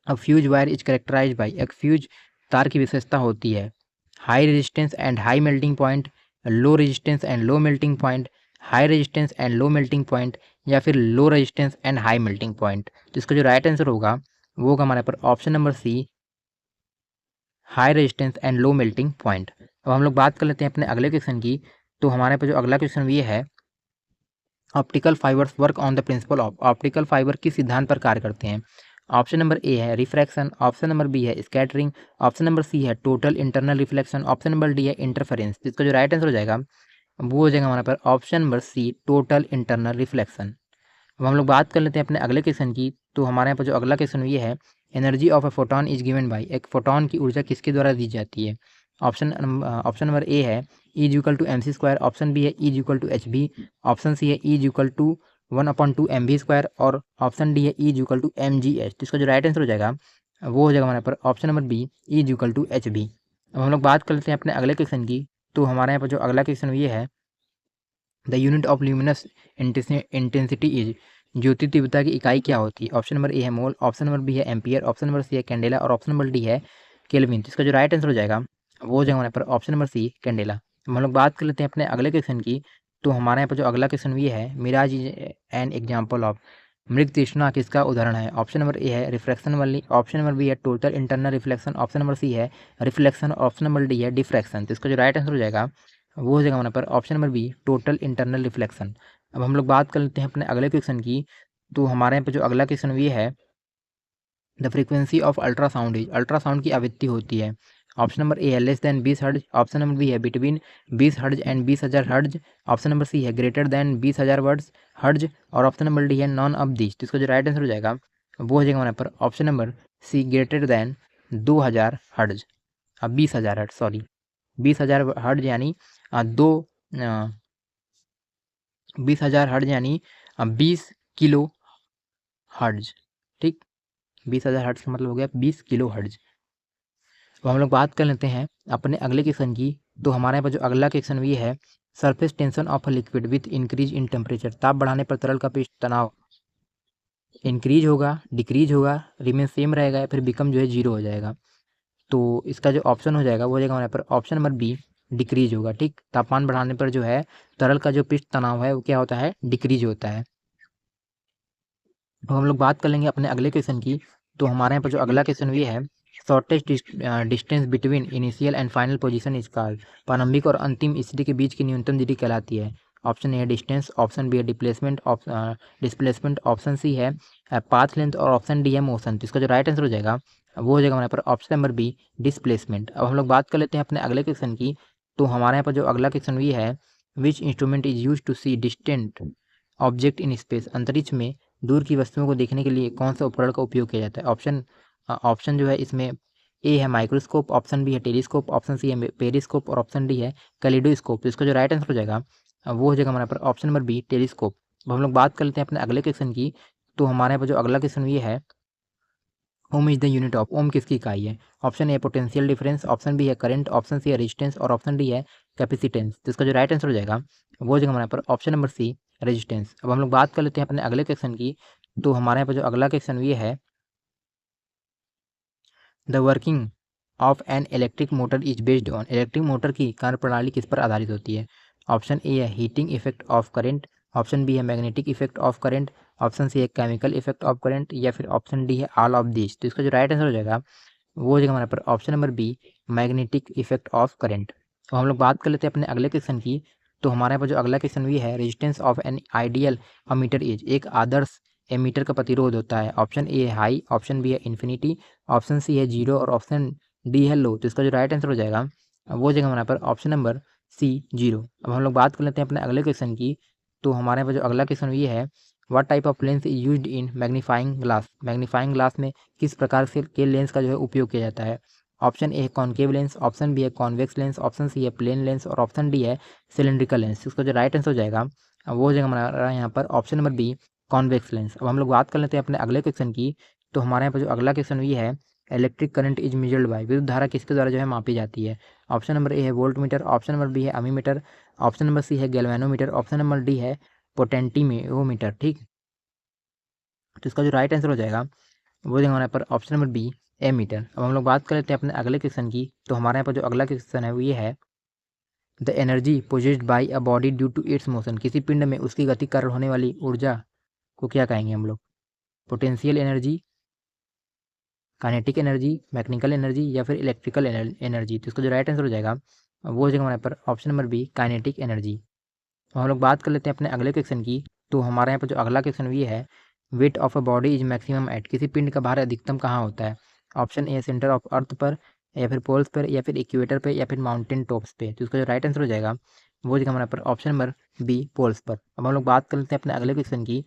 a fuse wire is characterise by. एक फ्यूज तार की विशेषता होती है high resistance and high melting point, low resistance and low melting point, high resistance and low melting point या फिर low resistance and high melting point. तो इसका जो राइट आंसर होगा वो होगा हमारे पर option number C high resistance and low melting point. अब हम लोग बात कर लेते हैं अपने अगले क्वेश्चन की। तो हमारे पर जो अगला क्वेश्चन ये है, optical fibres work on the principle of. Optical fibre किस सिद्धांत पर कार्य करते हैं? ऑप्शन नंबर ए है रिफ्रैक्शन, ऑप्शन नंबर बी है स्कैटरिंग, ऑप्शन नंबर सी है total internal reflection, option number D है इंटरफेरेंस। इसका जो राइट आंसर हो जाएगा वो हो जाएगा हमारे पर option number C total internal reflection. अब हम लोग बात कर लेते हैं अपने अगले क्वेश्चन की। तो हमारे यहाँ पर जो अगला क्वेश्चन ये है, energy of a photon is given by. एक फोटोन की ऊर्जा किसके द्वारा दी जाती है? ऑप्शन नंबर ए है is equal to M C square, option B है is equal to H B, option C है is equal to 1/2 M V square और ऑप्शन डी है is equal to M G H. तो इसका जो right answer हो जाएगा वो हो जाएगा हमारे पर option number B is equal to H B. अब हम लोग बात कर लेते हैं अपने अगले क्वेश्चन की। तो हमारे यहाँ पर जो अगला क्वेश्चन ये है, the unit of luminous intensity is. ज्योति तीव्रता की इकाई क्या होती है? ऑप्शन नंबर ए है मोल, ऑप्शन नंबर बी है एम्पियर, ऑप्शन नंबर सी है कैंडेला और ऑप्शन नंबर डी है केल्विन। तो इसका जो राइट आंसर हो जाएगा वो हो जाएगा हमारे पर ऑप्शन नंबर सी कैंडेला। हम लोग बात कर लेते हैं अपने अगले क्वेश्चन की। तो हमारे यहाँ पर जो अगला क्वेश्चन ये है, mirage is an example of. मृग तृष्णा किसका उदाहरण है? ऑप्शन नंबर ए है रिफ्लेक्शन वाली, ऑप्शन नंबर बी है total internal reflection, option number C है रिफ्लेक्शन, ऑप्शन नंबर डी है डिफ्रैक्शन। तो इसका जो राइट आंसर हो जाएगा वो हो जाएगा हमारे पर option number B total internal reflection. अब हम लोग बात कर लेते हैं अपने अगले क्वेश्चन की। तो हमारे यहाँ पे जो अगला क्वेश्चन ये है, the frequency of ultrasound is. Ultrasound की आवृत्ति होती है। ऑप्शन नंबर ए है लेस देन 20 हर्ज, ऑप्शन नंबर बी है बिटवीन 20 हर्ज एंड 20,000 हर्ज, ऑप्शन नंबर सी है ग्रेटर देन 20,000 वर्ड्स हर्ज और ऑप्शन नंबर डी है नॉन ऑफ दिस। तो इसका जो राइट आंसर हो जाएगा वो हो जाएगा हमारे पर option number C greater than 2,000 hertz, अब 20,000 हर्ज, सॉरी 20,000 हर्ट्ज यानी 20,000 हर्ट्ज यानी 20 किलो हर्ट्ज। ठीक, 20,000 हर्ट्ज का मतलब हो गया 20 किलो हर्ट्ज। तो हम लोग बात कर लेते हैं अपने अगले क्वेश्चन की। तो हमारे यहाँ पर जो अगला क्वेश्चन ये है, surface tension of a liquid with increase in temperature, ताप बढ़ाने पर तरल का पृष्ठ तनाव इंक्रीज होगा, डिक्रीज होगा, रिमेन सेम रहेगा, या फिर बिकम जो है जीरो हो जाएगा। तो इसका जो ऑप्शन हो जाएगा वो हो जाएगा हमारे पर ऑप्शन नंबर बी, डिक्रीज होगा। ठीक, तापमान बढ़ाने पर जो है तरल का जो पृष्ठ तनाव है वो क्या होता है, डिक्रीज होता है। तो हम लोग बात कर लेंगे अपने अगले क्वेश्चन की। तो हमारे यहाँ पर जो अगला क्वेश्चन ये है, shortest distance between initial and final position is called, प्रारंभिक और अंतिम स्थिति के बीच की न्यूनतम दूरी कहलाती है। ऑप्शन ए है डिस्टेंस, ऑप्शन बी है डिस्प्लेसमेंट, ऑप्शन सी है पाथ लेंथ, और ऑप्शन डी है मोशन। तो इसका जो राइट आंसर हो जाएगा वो हो जाएगा हमारे पर ऑप्शन नंबर बी, डिस्प्लेसमेंट। अब हम लोग बात कर लेते हैं अपने अगले क्वेश्चन की। तो हमारे यहाँ पर जो अगला क्वेश्चन ये है, which instrument is use to see distant object in space, अंतरिक्ष में दूर की वस्तुओं को देखने के लिए कौन सा उपकरण का उपयोग किया जाता है। ऑप्शन जो है इसमें ए है माइक्रोस्कोप, ऑप्शन बी है टेलीस्कोप, ऑप्शन सी है पेरिस्कोप, और ऑप्शन डी है कैलिडोस्कोप। तो इसका जो राइट आंसर हो जाएगा वो हो जाएगा हमारे पर ऑप्शन नंबर बी, टेलीस्कोप। अब हम लोग बात कर लेते हैं अपने अगले क्वेश्चन की। तो हमारे यहाँ पर जो अगला क्वेश्चन ये है, ohm is the unit of, ohm किसकी इकाई है। Option A potential difference, option B है करंट, ऑप्शन सी है रेजिस्टेंस, और ऑप्शन डी है कैपेसिटेंस। तो इसका जो राइट आंसर हो जाएगा वो हो जाएगा हमारे पर ऑप्शन नंबर सी, रेजिस्टेंस। अब हम लोग बात कर लेते हैं अपने अगले क्वेश्चन की। तो हमारे यहाँ पर जो अगला क्वेश्चन ये है, the working of an electric motor is based on, electric motor की कार्यप्रणाली किस पर आधारित होती है। ऑप्शन ए है heating effect of current, option B है magnetic effect of current, option C है केमिकल इफेक्ट ऑफ करंट, या फिर ऑप्शन डी है ऑल ऑफ दिस। तो इसका जो राइट आंसर हो जाएगा वो हो जाएगा हमारे पर option number B, magnetic effect of current. तो हम लोग बात कर लेते हैं अपने अगले क्वेश्चन की। तो हमारे यहाँ पर जो अगला क्वेश्चन ये है, resistance of an ideal ammeter is, एक आदर्श एमीटर का प्रतिरोध होता है। ऑप्शन ए है हाई, ऑप्शन बी है इन्फिनिटी, ऑप्शन सी है जीरो, और ऑप्शन डी है लो। तो इसका जो राइट आंसर हो जाएगा वो हो जाएगा हमारे पर ऑप्शन नंबर सी, जीरो। अब हम लोग बात कर लेते हैं अपने अगले क्वेश्चन की। तो हमारे यहाँ पर जो अगला क्वेश्चन ये है, what type of lens is used in magnifying glass, magnifying glass में किस प्रकार से के लेंस का जो है उपयोग किया जाता है। ऑप्शन ए है कॉनकेव लेंस, ऑप्शन बी है कॉन्वेक्स लेंस, ऑप्शन सी है प्लेन लेंस, और ऑप्शन डी है सिलेंड्रिकल लेंस। इसका जो राइट आंसर हो जाएगा वो हो जाएगा हमारा यहाँ पर option number B, convex lens. अब हम लोग बात कर लेते हैं अपने अगले क्वेश्चन की। तो हमारे यहाँ पर जो अगला क्वेश्चन ये है, electric current is measured by, विद्युत धारा किसके द्वारा जो है मापी जाती है। ऑप्शन नंबर ए है volt meter, option number B है अमीमीटर, ऑप्शन नंबर सी है गैल्वेनोमीटर, ऑप्शन नंबर डी है पोटेंटीमीटर। ठीक, तो इसका जो राइट आंसर हो जाएगा वो हो जाएगा हमारे पर ऑप्शन नंबर बी, एमीटर। अब हम लोग बात कर लेते हैं अपने अगले क्वेश्चन की। तो हमारे यहाँ पर जो अगला क्वेश्चन है वो ये है, the energy possessed by a body due to its motion, किसी पिंड में उसकी गति के कारण होने वाली ऊर्जा को क्या कहेंगे हम लोग। Potential energy, kinetic energy, mechanical energy, या फिर इलेक्ट्रिकल एनर्जी। तो इसका जो राइट आंसर हो जाएगा वो हो जाएगा हमारे पर option number B, kinetic energy. तो हम लोग बात कर लेते हैं अपने अगले क्वेश्चन की। तो हमारे यहाँ पर जो अगला क्वेश्चन ये है, weight of a body is maximum at, किसी पिंड का भार अधिकतम कहाँ होता है। Option A centre of earth पर, या फिर पोल्स पर, या फिर इक्वेटर पे, या फिर माउंटेन टॉप्स पे। तो इसका जो राइट आंसर हो जाएगा वो हो जाएगा हमारे पर ऑप्शन नंबर बी, पोल्स पर। अब हम लोग बात कर लेते हैं अपने अगले क्वेश्चन की।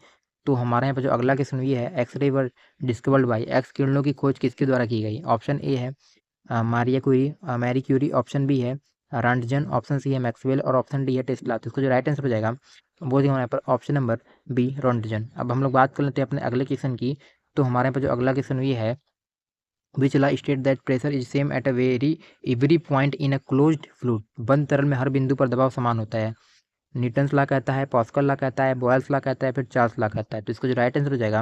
तो हमारे यहाँ पर जो अगला क्वेश्चन ये है, X ray were discovered by, X किरणों की खोज किसके द्वारा की गई। ऑप्शन ए है मैरी क्यूरी, ऑप्शन बी है रंटजन, ऑप्शन सी है मैक्सवेल, और ऑप्शन डी है टेस्ला। तो इसका जो राइट आंसर हो जाएगा वो हो जाएगा हमारे पर ऑप्शन नंबर बी, रंटजन। अब हम लोग बात कर लेते हैं अपने अगले क्वेश्चन की। तो हमारे यहाँ पर जो अगला क्वेश्चन ये है, which law state that pressure is same at a every point in a closed fluid, बंद तरल में हर बिंदु पर दबाव समान होता है। न्यूटन्स लॉ कहता है, पास्कल लॉ कहता है, बॉयल्स लॉ कहता है, फिर चार्ल्स लॉ कहता है। तो इसका जो राइट आंसर हो जाएगा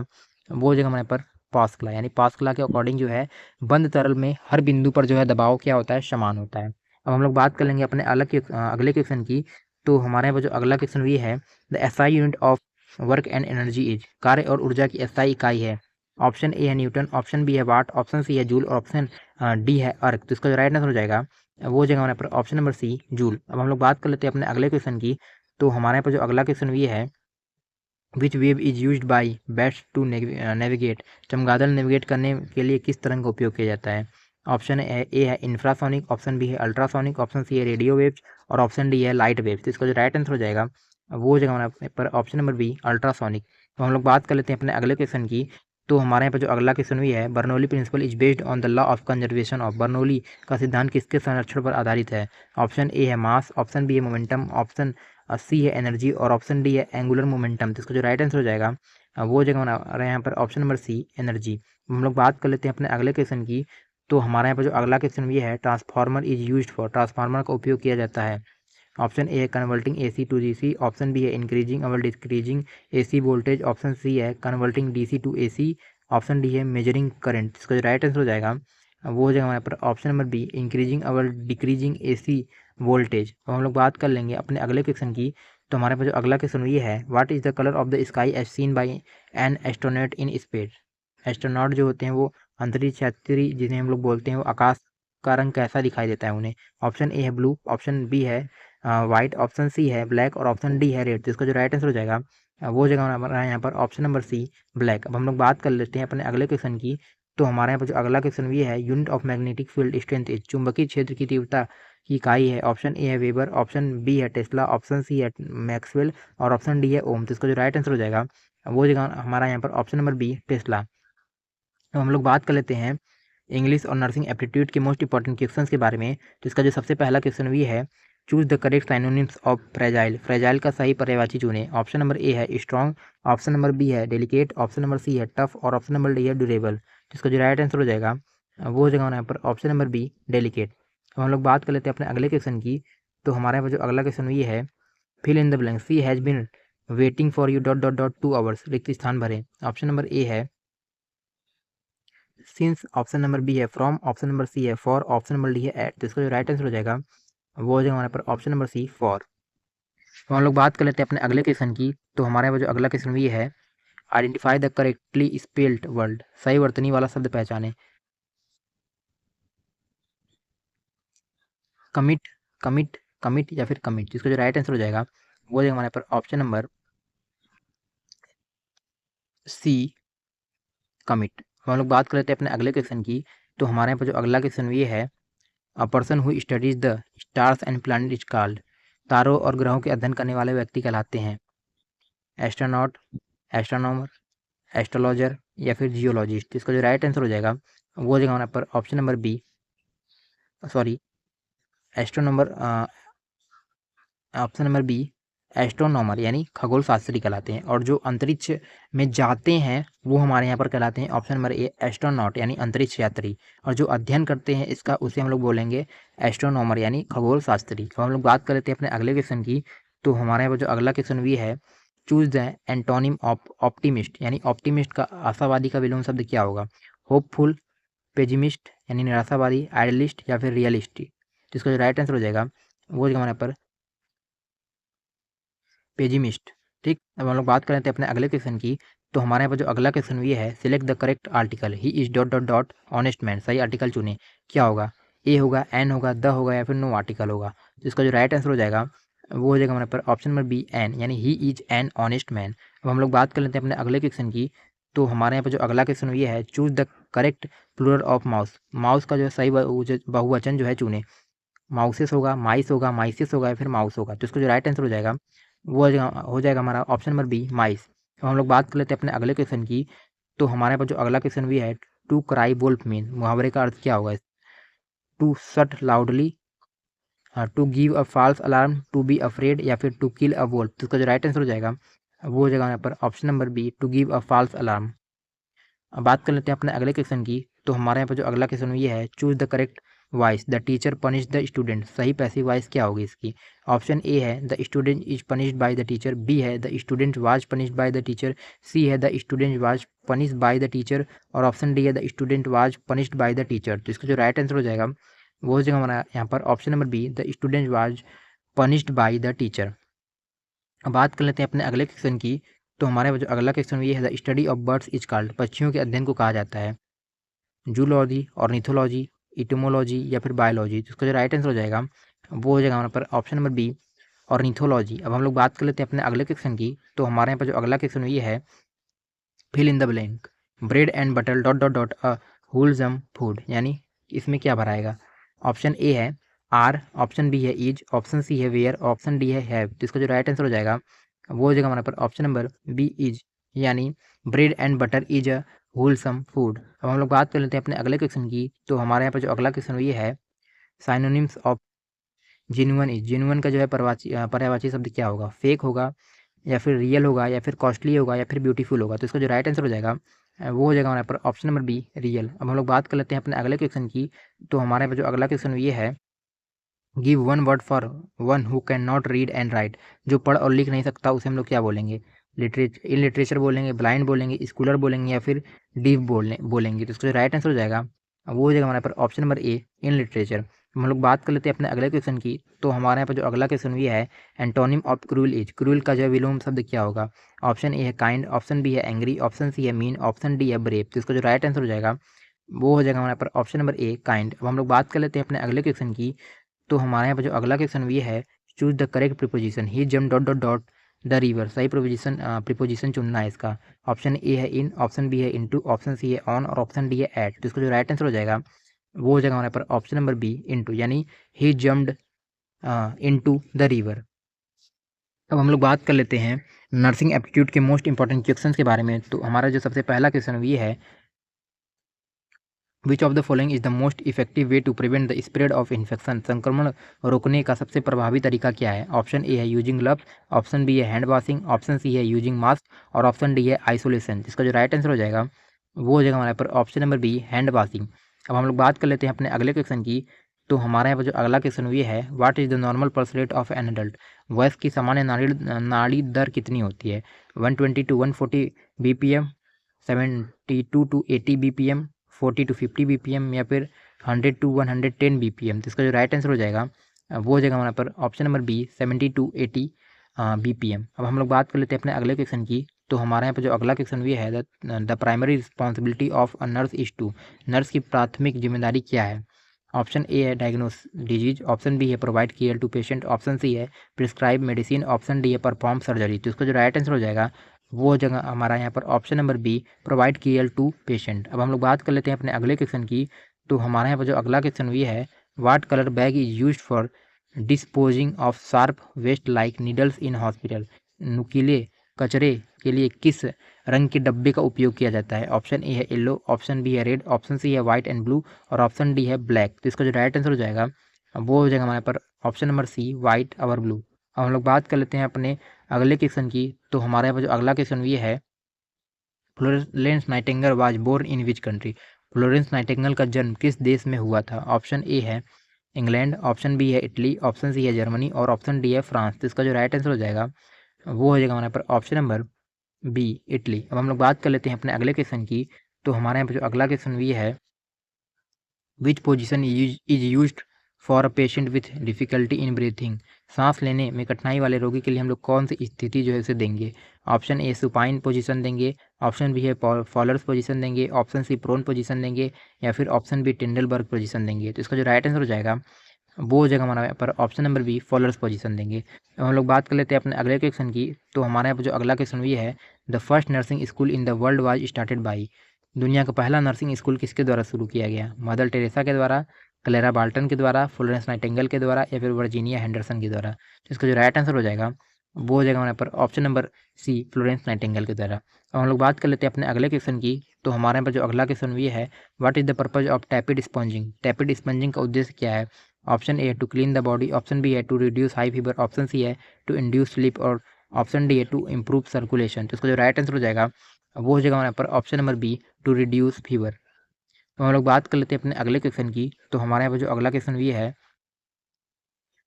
वो हो जाएगा हमारे पर पास्कल लॉ, यानी पास्कल लॉ के अकॉर्डिंग जो है बंद तरल में हर बिंदु पर जो है दबाव क्या होता है, समान होता है। अब हम लोग बात कर लेंगे अपने अगले क्वेश्चन की। तो हमारे यहाँ पर जो अगला क्वेश्चन ये है, the SI unit of work and energy is, कार्य और ऊर्जा की एसआई इकाई है। ऑप्शन ए है न्यूटन, ऑप्शन बी है वाट, ऑप्शन सी है जूल, और ऑप्शन डी है अर्क। तो इसका जो राइट आंसर हो जाएगा वो हो जाएगा हमारे पर ऑप्शन नंबर सी, जूल। अब हम लोग बात कर लेते हैं अपने अगले क्वेश्चन की। तो हमारे यहाँ पर जो अगला क्वेश्चन ये है, which wave is used by bats to navigate, चमगादड़ नेविगेट करने के लिए किस तरंग का उपयोग किया जाता है। ऑप्शन ए है इंफ्रासोनिक, ऑप्शन बी है अल्ट्रासोनिक, ऑप्शन सी है रेडियो वेव्स, और ऑप्शन डी है लाइट वेव्स। तो इसका जो राइट आंसर हो जाएगा वो हो जाएगा हमारे पर ऑप्शन नंबर बी, अल्ट्रासोनिक। तो हम लोग बात कर लेते हैं अपने अगले क्वेश्चन की। तो हमारे यहाँ पर जो अगला क्वेश्चन भी है, Bernoulli principle is based on the law of conservation of. Bernoulli का सिद्धांत किसके संरक्षण पर आधारित है? ऑप्शन ए है मास, ऑप्शन बी है मोमेंटम, ऑप्शन सी है एनर्जी और ऑप्शन डी है एंगुलर मोमेंटम। तो इसका जो राइट आंसर हो जाएगा वो जगह बना रहे हैं यहाँ पर ऑप्शन नंबर सी एनर्जी। हम लोग बात कर लेते हैं अपने अगले क्वेश्चन की। तो हमारे यहाँ पर जो अगला क्वेश्चन ये है, transformer is used for. Transformer का उपयोग किया जाता है। ऑप्शन ए है converting AC to DC, option B है इंक्रीजिंग और decreasing AC voltage, option C है converting DC to AC, option D है मेजरिंग करंट। इसका जो राइट आंसर हो जाएगा वो हो जाएगा हमारे पर ऑप्शन नंबर बी इंक्रीजिंग और डिक्रीजिंग AC वोल्टेज। तो हम लोग बात कर लेंगे अपने अगले क्वेश्चन की। तो हमारे पास जो अगला क्वेश्चन ये है, what is the colour of the sky as seen by an astronaut in space. Astronaut जो होते हैं वो अंतरिक्ष यात्री जिन्हें हम लोग बोलते हैं, वो आकाश का रंग कैसा दिखाई देता है उन्हें? ऑप्शन ए है ब्लू, ऑप्शन बी है वाइट, ऑप्शन सी है ब्लैक और ऑप्शन डी है रेड। तो इसका जो राइट आंसर हो जाएगा वो जगह हमारा यहाँ पर ऑप्शन नंबर सी ब्लैक। अब हम लोग बात कर लेते हैं अपने अगले क्वेश्चन की। तो हमारे यहाँ पर जो अगला क्वेश्चन ये है, unit of magnetic field strength is. चुंबकीय क्षेत्र की तीव्रता की इकाई है। ऑप्शन ए है वेबर, ऑप्शन बी है टेस्ला, ऑप्शन सी है मैक्सवेल और ऑप्शन डी है ओम। तो इसका जो राइट आंसर हो जाएगा वो जगह हमारा यहाँ पर ऑप्शन नंबर बी टेस्ला। तो हम लोग बात कर लेते हैं इंग्लिश और नर्सिंग एप्टीट्यूड के मोस्ट इंपॉर्टेंट क्वेश्चंस के बारे में। तो इसका जो सबसे पहला क्वेश्चन ये है, choose the correct synonyms of fragile. Fragile का सही पर्यायवाची चुनें। ऑप्शन नंबर ए है स्ट्रॉन्ग, ऑप्शन नंबर बी है डेलिकेट, ऑप्शन नंबर सी है टफ और ऑप्शन नंबर डी है ड्यूरेबल। तो इसका जो राइट आंसर हो जाएगा वो हो जाएगा यहाँ पर ऑप्शन नंबर बी डेलिकेट। अब हम लोग बात कर लेते हैं अपने अगले क्वेश्चन की। तो हमारे यहाँ पर जो अगला क्वेश्चन ये है, fill in the blank, she has been waiting for you dot dot dot 2 hours. रिक्त स्थान भरें। ऑप्शन नंबर ए है सिंस, ऑप्शन नंबर बी है फ्रॉम, ऑप्शन नंबर सी है फॉर, ऑप्शन नंबर डी है एट। तो इसका जो राइट आंसर हो जाएगा वो हो जाएगा हमारे पर ऑप्शन नंबर सी फॉर। तो हम लोग बात कर लेते हैं अपने अगले क्वेश्चन की। तो हमारे यहाँ जो अगला क्वेश्चन ये है, identify the correctly spelled word. सही वर्तनी वाला शब्द पहचाने। कमिट, कमिट, कमिट या फिर कमिट। जिसका जो राइट आंसर हो जाएगा वो हो जाएगा हमारे पर ऑप्शन नंबर सी कमिट। हम लोग बात कर लेते हैं अपने अगले क्वेश्चन की। तो हमारे यहाँ पर जो अगला क्वेश्चन ये है, a person who studies the stars and planet is called. तारों और ग्रहों के अध्ययन करने वाले व्यक्ति कहलाते हैं एस्ट्रोनॉट, एस्ट्रोनॉमर, एस्ट्रोलॉजर या फिर जियोलॉजिस्ट। इसका जो राइट आंसर हो जाएगा वो हो जाएगा हमारे पर option number B sorry astronomer, option number B astronomer यानी खगोल शास्त्री कहलाते हैं। और जो अंतरिक्ष में जाते हैं वो हमारे यहाँ पर कहलाते हैं ऑप्शन नंबर ए एस्ट्रोनॉट यानी अंतरिक्ष यात्री। और जो अध्ययन करते हैं इसका उसे हम लोग बोलेंगे एस्ट्रोनॉमर यानी खगोल शास्त्री। तो हम लोग बात कर लेते हैं अपने अगले क्वेश्चन की। तो हमारे यहाँ पर जो अगला क्वेश्चन भी है, choose the antonym of optimist. यानी ऑप्टिमिस्ट का आशावादी का विलोम शब्द क्या होगा? होपफुल, पेजिमिस्ट यानी निराशावादी, आइडलिस्ट या फिर रियलिस्ट। जिसका जो राइट आंसर हो जाएगा वो हमारे पर पेजिमिस्ट। ठीक, अब हम लोग बात कर लेते हैं अपने अगले क्वेश्चन की। तो हमारे यहाँ पर जो अगला क्वेश्चन ये है, select the correct article, he is dot dot dot honest man. सही आर्टिकल चुने। क्या होगा? ए होगा, एन होगा, द होगा या फिर नो आर्टिकल होगा। तो इसका जो राइट आंसर हो जाएगा वो हो जाएगा हमारे पर ऑप्शन नंबर बी एन यानी he is an honest man. अब हम लोग बात कर लेते हैं अपने अगले क्वेश्चन की। तो हमारे यहाँ पर जो अगला क्वेश्चन ये है, choose the correct plural of mouse. Mouse का जो सही बहुवचन जो है चुने। माउसेस होगा, माइस होगा, माइसिस होगा या फिर माउस होगा। तो इसका जो राइट आंसर हो जाएगा वो हो जाएगा हमारा ऑप्शन नंबर बी माइस। तो हम लोग बात कर लेते हैं अपने अगले क्वेश्चन की। तो हमारे पास जो अगला क्वेश्चन भी है, टू क्राई वुल्फ मीन, मुहावरे का अर्थ क्या होगा? To shout loudly, to give a false alarm, to be afraid या फिर टू किल अ वुल्फ। तो इसका जो राइट आंसर हो जाएगा वो हो जाएगा यहाँ पर option number B to give a false alarm. अब बात कर लेते हैं अपने अगले क्वेश्चन की। तो हमारे यहाँ पर जो अगला क्वेश्चन ये है, choose the correct voice, the teacher punish the student. सही पैसिव वॉइस क्या होगी इसकी? ऑप्शन ए है the student is punished by the teacher, B है the student was punished by the teacher, C है the student was punished by the teacher और option D है the student was punished by the teacher. तो इसका जो right answer हो जाएगा वो हो जाएगा हमारा यहाँ पर option number be the student was punished by the teacher. अब बात कर लेते हैं अपने अगले क्वेश्चन की। तो हमारे जो अगला क्वेश्चन ये है, the study of birds is called. पक्षियों के अध्ययन को कहा जाता है जूलॉजी, ऑर्निथोलॉजी, इटोमोलॉजी या फिर बायोलॉजी। तो इसका जो राइट आंसर हो जाएगा वो हो जाएगा हमारे पर ऑप्शन नंबर बी ऑर्निथोलॉजी। अब हम लोग बात कर लेते हैं अपने अगले क्वेश्चन की। तो हमारे यहाँ पर जो अगला क्वेश्चन ये है, fill in the blank, bread and butter dot dot dot a wholesome food. यानी इसमें क्या भराएगा? ऑप्शन ए है आर, ऑप्शन बी है इज, ऑप्शन सी है वेयर, ऑप्शन डी है हैव। तो इसका जो राइट आंसर हो जाएगा वो हो जाएगा हमारे पर ऑप्शन नंबर बी इज, यानी bread and butter is a wholesome food. अब हम लोग बात कर लेते हैं अपने अगले क्वेश्चन की। तो हमारे यहाँ पर जो अगला क्वेश्चन ये है, synonyms of genuine is. Genuine का जो है पर्यायवाची शब्द क्या होगा? फेक होगा, या फिर रियल होगा, या फिर कॉस्टली होगा, या फिर ब्यूटीफुल होगा। तो इसका जो राइट आंसर हो जाएगा वो हो जाएगा हमारे पर ऑप्शन नंबर बी, रियल। अब हम लोग बात कर लेते हैं अपने अगले क्वेश्चन की। तो हमारे यहाँ पर जो अगला क्वेश्चन ये है, give one word for one who can not read and right. जो पढ़ और लिख नहीं सकता उसे हम लोग क्या बोलेंगे? लिटरेचर बोलेंगे, ब्लाइंड बोलेंगे, स्कूलर बोलेंगे, या फिर डीफ बोलेंगे। तो इसका जो राइट आंसर हो जाएगा वो हो जाएगा हमारे पर option number A, in literature. हम लोग बात कर लेते हैं अपने अगले क्वेश्चन की। तो हमारे यहाँ पर जो अगला क्वेश्चन ये है, antonym of cruel is. Cruel का जो है विलोम शब्द क्या होगा? ऑप्शन ए है काइंड, ऑप्शन बी है एंग्री, ऑप्शन सी है मीन, ऑप्शन डी है ब्रेव। तो इसका जो राइट आंसर हो जाएगा वो हो जाएगा हमारे पर ऑप्शन नंबर ए, काइंड। अब हम लोग बात कर लेते हैं अपने अगले क्वेश्चन की। तो हमारे यहाँ पर जो अगला क्वेश्चन ये है, choose the correct preposition, he jump dot dot dot the river. सही प्रीपोजिशन चुनना है इसका। ऑप्शन ए है इन, ऑप्शन बी है इनटू, ऑप्शन सी है ऑन, और ऑप्शन डी है एट। तो इसका जो राइट आंसर हो जाएगा वो हो जाएगा हमारे पर ऑप्शन नंबर बी, इनटू, यानी ही जम्प्ड इनटू द रिवर। अब हम लोग बात कर लेते हैं नर्सिंग एप्टीट्यूड के मोस्ट इंपॉर्टेंट क्वेश्चंस के बारे में। तो हमारा जो सबसे पहला क्वेश्चन ये है, which of the following is the most effective way to prevent the spread of infection. संक्रमण रोकने का सबसे प्रभावी तरीका क्या है? ऑप्शन ए है यूजिंग ग्लव्स, ऑप्शन बी है हैंड वॉशिंग, ऑप्शन सी है यूजिंग मास्क, और ऑप्शन डी है आइसोलेशन। जिसका जो राइट आंसर हो जाएगा वो हो जाएगा हमारे पर option number B, hand washing. अब हम लोग बात कर लेते हैं अपने अगले क्वेश्चन की। तो हमारे यहाँ पर जो अगला क्वेश्चन ये है, what is the normal pulse rate of an adult. वयस्क की सामान्य नाड़ी दर कितनी होती है? 120 to 140 BPM, 72 to 80 BPM, 40 to 50 BPM, या फिर 100 टू 110 BPM। तो इसका जो राइट आंसर हो जाएगा वो हो जाएगा हमारे पर option number B, 70 to 80 BPM। अब हम लोग बात कर लेते हैं अपने अगले क्वेश्चन की। तो हमारे यहाँ पर जो अगला क्वेश्चन ये है, the primary responsibility of a nurse is to. Nurse की प्राथमिक जिम्मेदारी क्या है? ऑप्शन ए है डायग्नोस डिजीज, ऑप्शन बी है provide care to patient, option C है प्रिस्क्राइब मेडिसिन, ऑप्शन डी है परफॉर्म सर्जरी। तो इसका जो राइट आंसर हो जाएगा वो जगह हमारा यहाँ पर option number B, provide care to patient. अब हम लोग बात कर लेते हैं अपने अगले क्वेश्चन की। तो हमारे यहाँ पर जो अगला क्वेश्चन ये है, what colour bag is use for disposing of sharp waste like needles in hospital. नुकीले कचरे के लिए किस रंग के डब्बे का उपयोग किया जाता है? ऑप्शन ए है येलो, ऑप्शन बी है रेड, ऑप्शन सी है व्हाइट एंड ब्लू, और ऑप्शन डी है ब्लैक। तो इसका जो राइट आंसर हो जाएगा वो हो जाएगा हमारे पर ऑप्शन नंबर सी, व्हाइट और ब्लू। अब हम लोग बात कर लेते हैं अपने अगले क्वेश्चन की। तो हमारे यहाँ पर जो अगला क्वेश्चन ये है, Florence Nightingale was born in which country. Florence Nightingale का जन्म किस देश में हुआ था? ऑप्शन ए है इंग्लैंड, ऑप्शन बी है इटली, ऑप्शन सी है जर्मनी, और ऑप्शन डी है फ्रांस। तो इसका जो राइट आंसर हो जाएगा वो हो जाएगा हमारे पर ऑप्शन नंबर बी, इटली। अब हम लोग बात कर लेते हैं अपने अगले क्वेश्चन की। तो हमारे यहाँ पर जो अगला क्वेश्चन ये है, which position is use for a patient with difficulty in breathing. सांस लेने में कठिनाई वाले रोगी के लिए हम लोग कौन सी स्थिति जो है उसे देंगे? ऑप्शन ए सुपाइन पोजीशन देंगे, ऑप्शन बी है फॉलर्स पोजीशन देंगे, ऑप्शन सी प्रोन पोजीशन देंगे, या फिर ऑप्शन बी टेंडलबर्ग पोजीशन देंगे। तो इसका जो राइट आंसर हो जाएगा वो हो जाएगा हमारा यहाँ पर option number B, followers position देंगे। अब हम लोग बात कर लेते हैं अपने अगले क्वेश्चन की। तो हमारे यहाँ पर जो अगला क्वेश्चन ये है, the first nursing school in the world was started by. दुनिया का पहला नर्सिंग स्कूल किसके द्वारा शुरू किया गया? मदर टेरेसा के द्वारा, क्लेरा बाल्टन के द्वारा, फ्लोरेंस नाइटिंगेल के द्वारा, या फिर वर्जीनिया हेंडरसन के द्वारा। तो इसका जो राइट आंसर हो जाएगा वो हो जाएगा हमारे पर option number C, Florence Nightingale के द्वारा। अब हम लोग बात कर लेते हैं अपने अगले क्वेश्चन की। तो हमारे यहाँ पर जो अगला क्वेश्चन ये है, what is the purpose of tepid sponging. Tepid sponging का उद्देश्य क्या है? Option A to clean the body, option B है to reduce high fever, option C है टू इंड्यूस स्लीप, और ऑप्शन डी है टू इम्प्रूव सर्कुलेशन। तो इसका जो राइट आंसर हो जाएगा वो हो जाएगा हमारे पर option number B, to reduce fever. तो हम लोग बात कर लेते हैं अपने अगले क्वेश्चन की। तो हमारे यहाँ पर जो अगला क्वेश्चन ये है,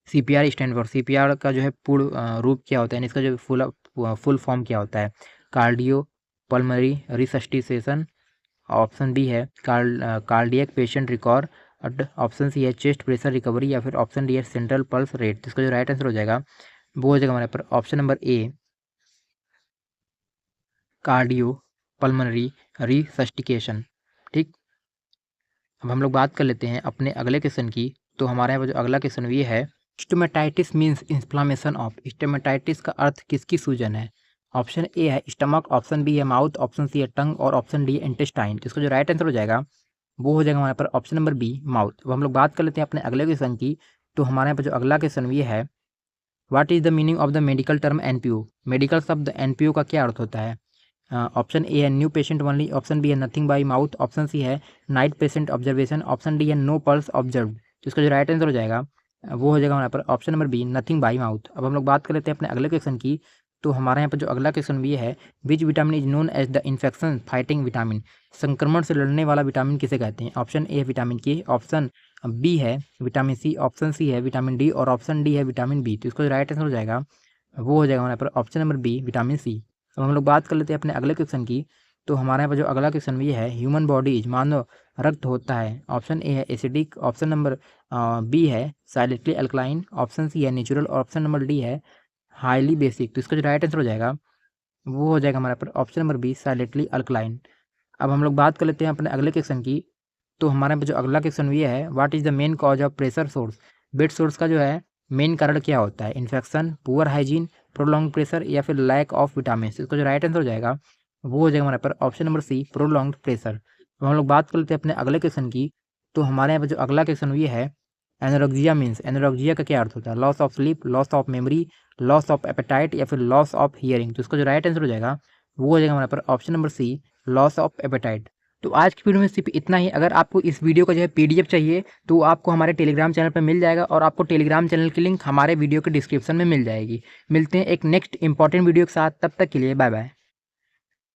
CPR स्टैंड फॉर। CPR का जो है पूर्ण रूप क्या होता है, यानी इसका जो फुल फॉर्म क्या होता है? कार्डियो पल्मोनरी रिसस्टिटेशन, ऑप्शन बी है कार्डियक पेशेंट रिकॉर्ड, और ऑप्शन सी है चेस्ट प्रेशर रिकवरी, या फिर ऑप्शन डी है सेंट्रल पल्स रेट। इसका जो राइट आंसर हो जाएगा वो हो जाएगा हमारे पर option number A, cardio pulmonary resuscitation. ठीक। अब हम लोग बात कर लेते हैं अपने अगले क्वेश्चन की। तो हमारे यहाँ पर जो अगला क्वेश्चन ये है, stomatitis means inflammation of. Stomatitis का अर्थ किसकी सूजन है? ऑप्शन ए है स्टमक, ऑप्शन बी है माउथ, ऑप्शन सी है टंग, और ऑप्शन डी है इंटेस्टाइन। तो इसका जो राइट आंसर हो जाएगा वो हो जाएगा हमारे पर ऑप्शन नंबर बी, माउथ। अब हम लोग बात कर लेते हैं अपने अगले क्वेश्चन की। तो हमारे यहाँ पर जो अगला क्वेश्चन ये है, what is the meaning of the medical term NPO। Medical शब्द NPO का क्या अर्थ होता है? ऑप्शन ए है new patient only, option B है nothing by mouth, option C है night patient observation, option D है नो पल्स ऑब्जर्व। तो इसका जो राइट आंसर हो जाएगा वो हो जाएगा हमारे पर option number be nothing by mouth. अब हम लोग बात कर लेते हैं अपने अगले क्वेश्चन की। तो हमारे यहाँ पर जो अगला क्वेश्चन भी है, which vitamin is known as the infection fighting vitamin, संक्रमण से लड़ने वाला विटामिन किसे कहते हैं। ऑप्शन ए है विटामिन के, ऑप्शन बी है विटामिन सी, ऑप्शन सी है विटामिन डी और ऑप्शन डी है विटामिन बी। तो इसका जो राइट आंसर हो जाएगा वो हो जाएगा हमारे पर option number B vitamin C. अब हम लोग बात कर लेते हैं अपने अगले क्वेश्चन की। तो हमारे यहाँ पर जो अगला क्वेश्चन भी है, ह्यूमन बॉडी इज मानव रक्त होता है। ऑप्शन ए है एसिडिक, ऑप्शन नंबर बी है साइलेंटली अल्कलाइन, ऑप्शन सी है नेचुरल और ऑप्शन नंबर डी है हाईली बेसिक। तो इसका जो राइट आंसर हो जाएगा वो हो जाएगा हमारे पर option number B silently alkaline. अब हम लोग बात कर लेते हैं अपने अगले क्वेश्चन की। तो हमारे यहाँ पर जो अगला क्वेश्चन ये है, what is the main cause of pressure source, bed source का जो है मेन कारण क्या होता है। Infection, poor hygiene, prolong pressure या फिर लैक ऑफ विटामिन। इसका जो राइट आंसर हो जाएगा वो हो जाएगा हमारे पर option number C prolong pressure. अब हम लोग बात कर लेते हैं अपने अगले क्वेश्चन की। तो हमारे यहाँ पर जो अगला क्वेश्चन ये है, एनोरेक्सिया मीन्स, एनोरेक्सिया का क्या अर्थ होता है। Loss of sleep, loss of memory, loss of apatite या फिर लॉस ऑफ हियरिंग। तो इसका जो राइट आंसर हो जाएगा वो हो जाएगा हमारे पर option number C loss of appetite. तो आज की वीडियो में सिर्फ इतना ही। अगर आपको इस वीडियो का जो है पीडीएफ चाहिए तो आपको हमारे टेलीग्राम चैनल पर मिल जाएगा और आपको टेलीग्राम चैनल की लिंक हमारे वीडियो के डिस्क्रिप्शन में मिल जाएगी। मिलते हैं एक नेक्स्ट इंपॉर्टेंट वीडियो के साथ, तब तक के लिए बाय बाय।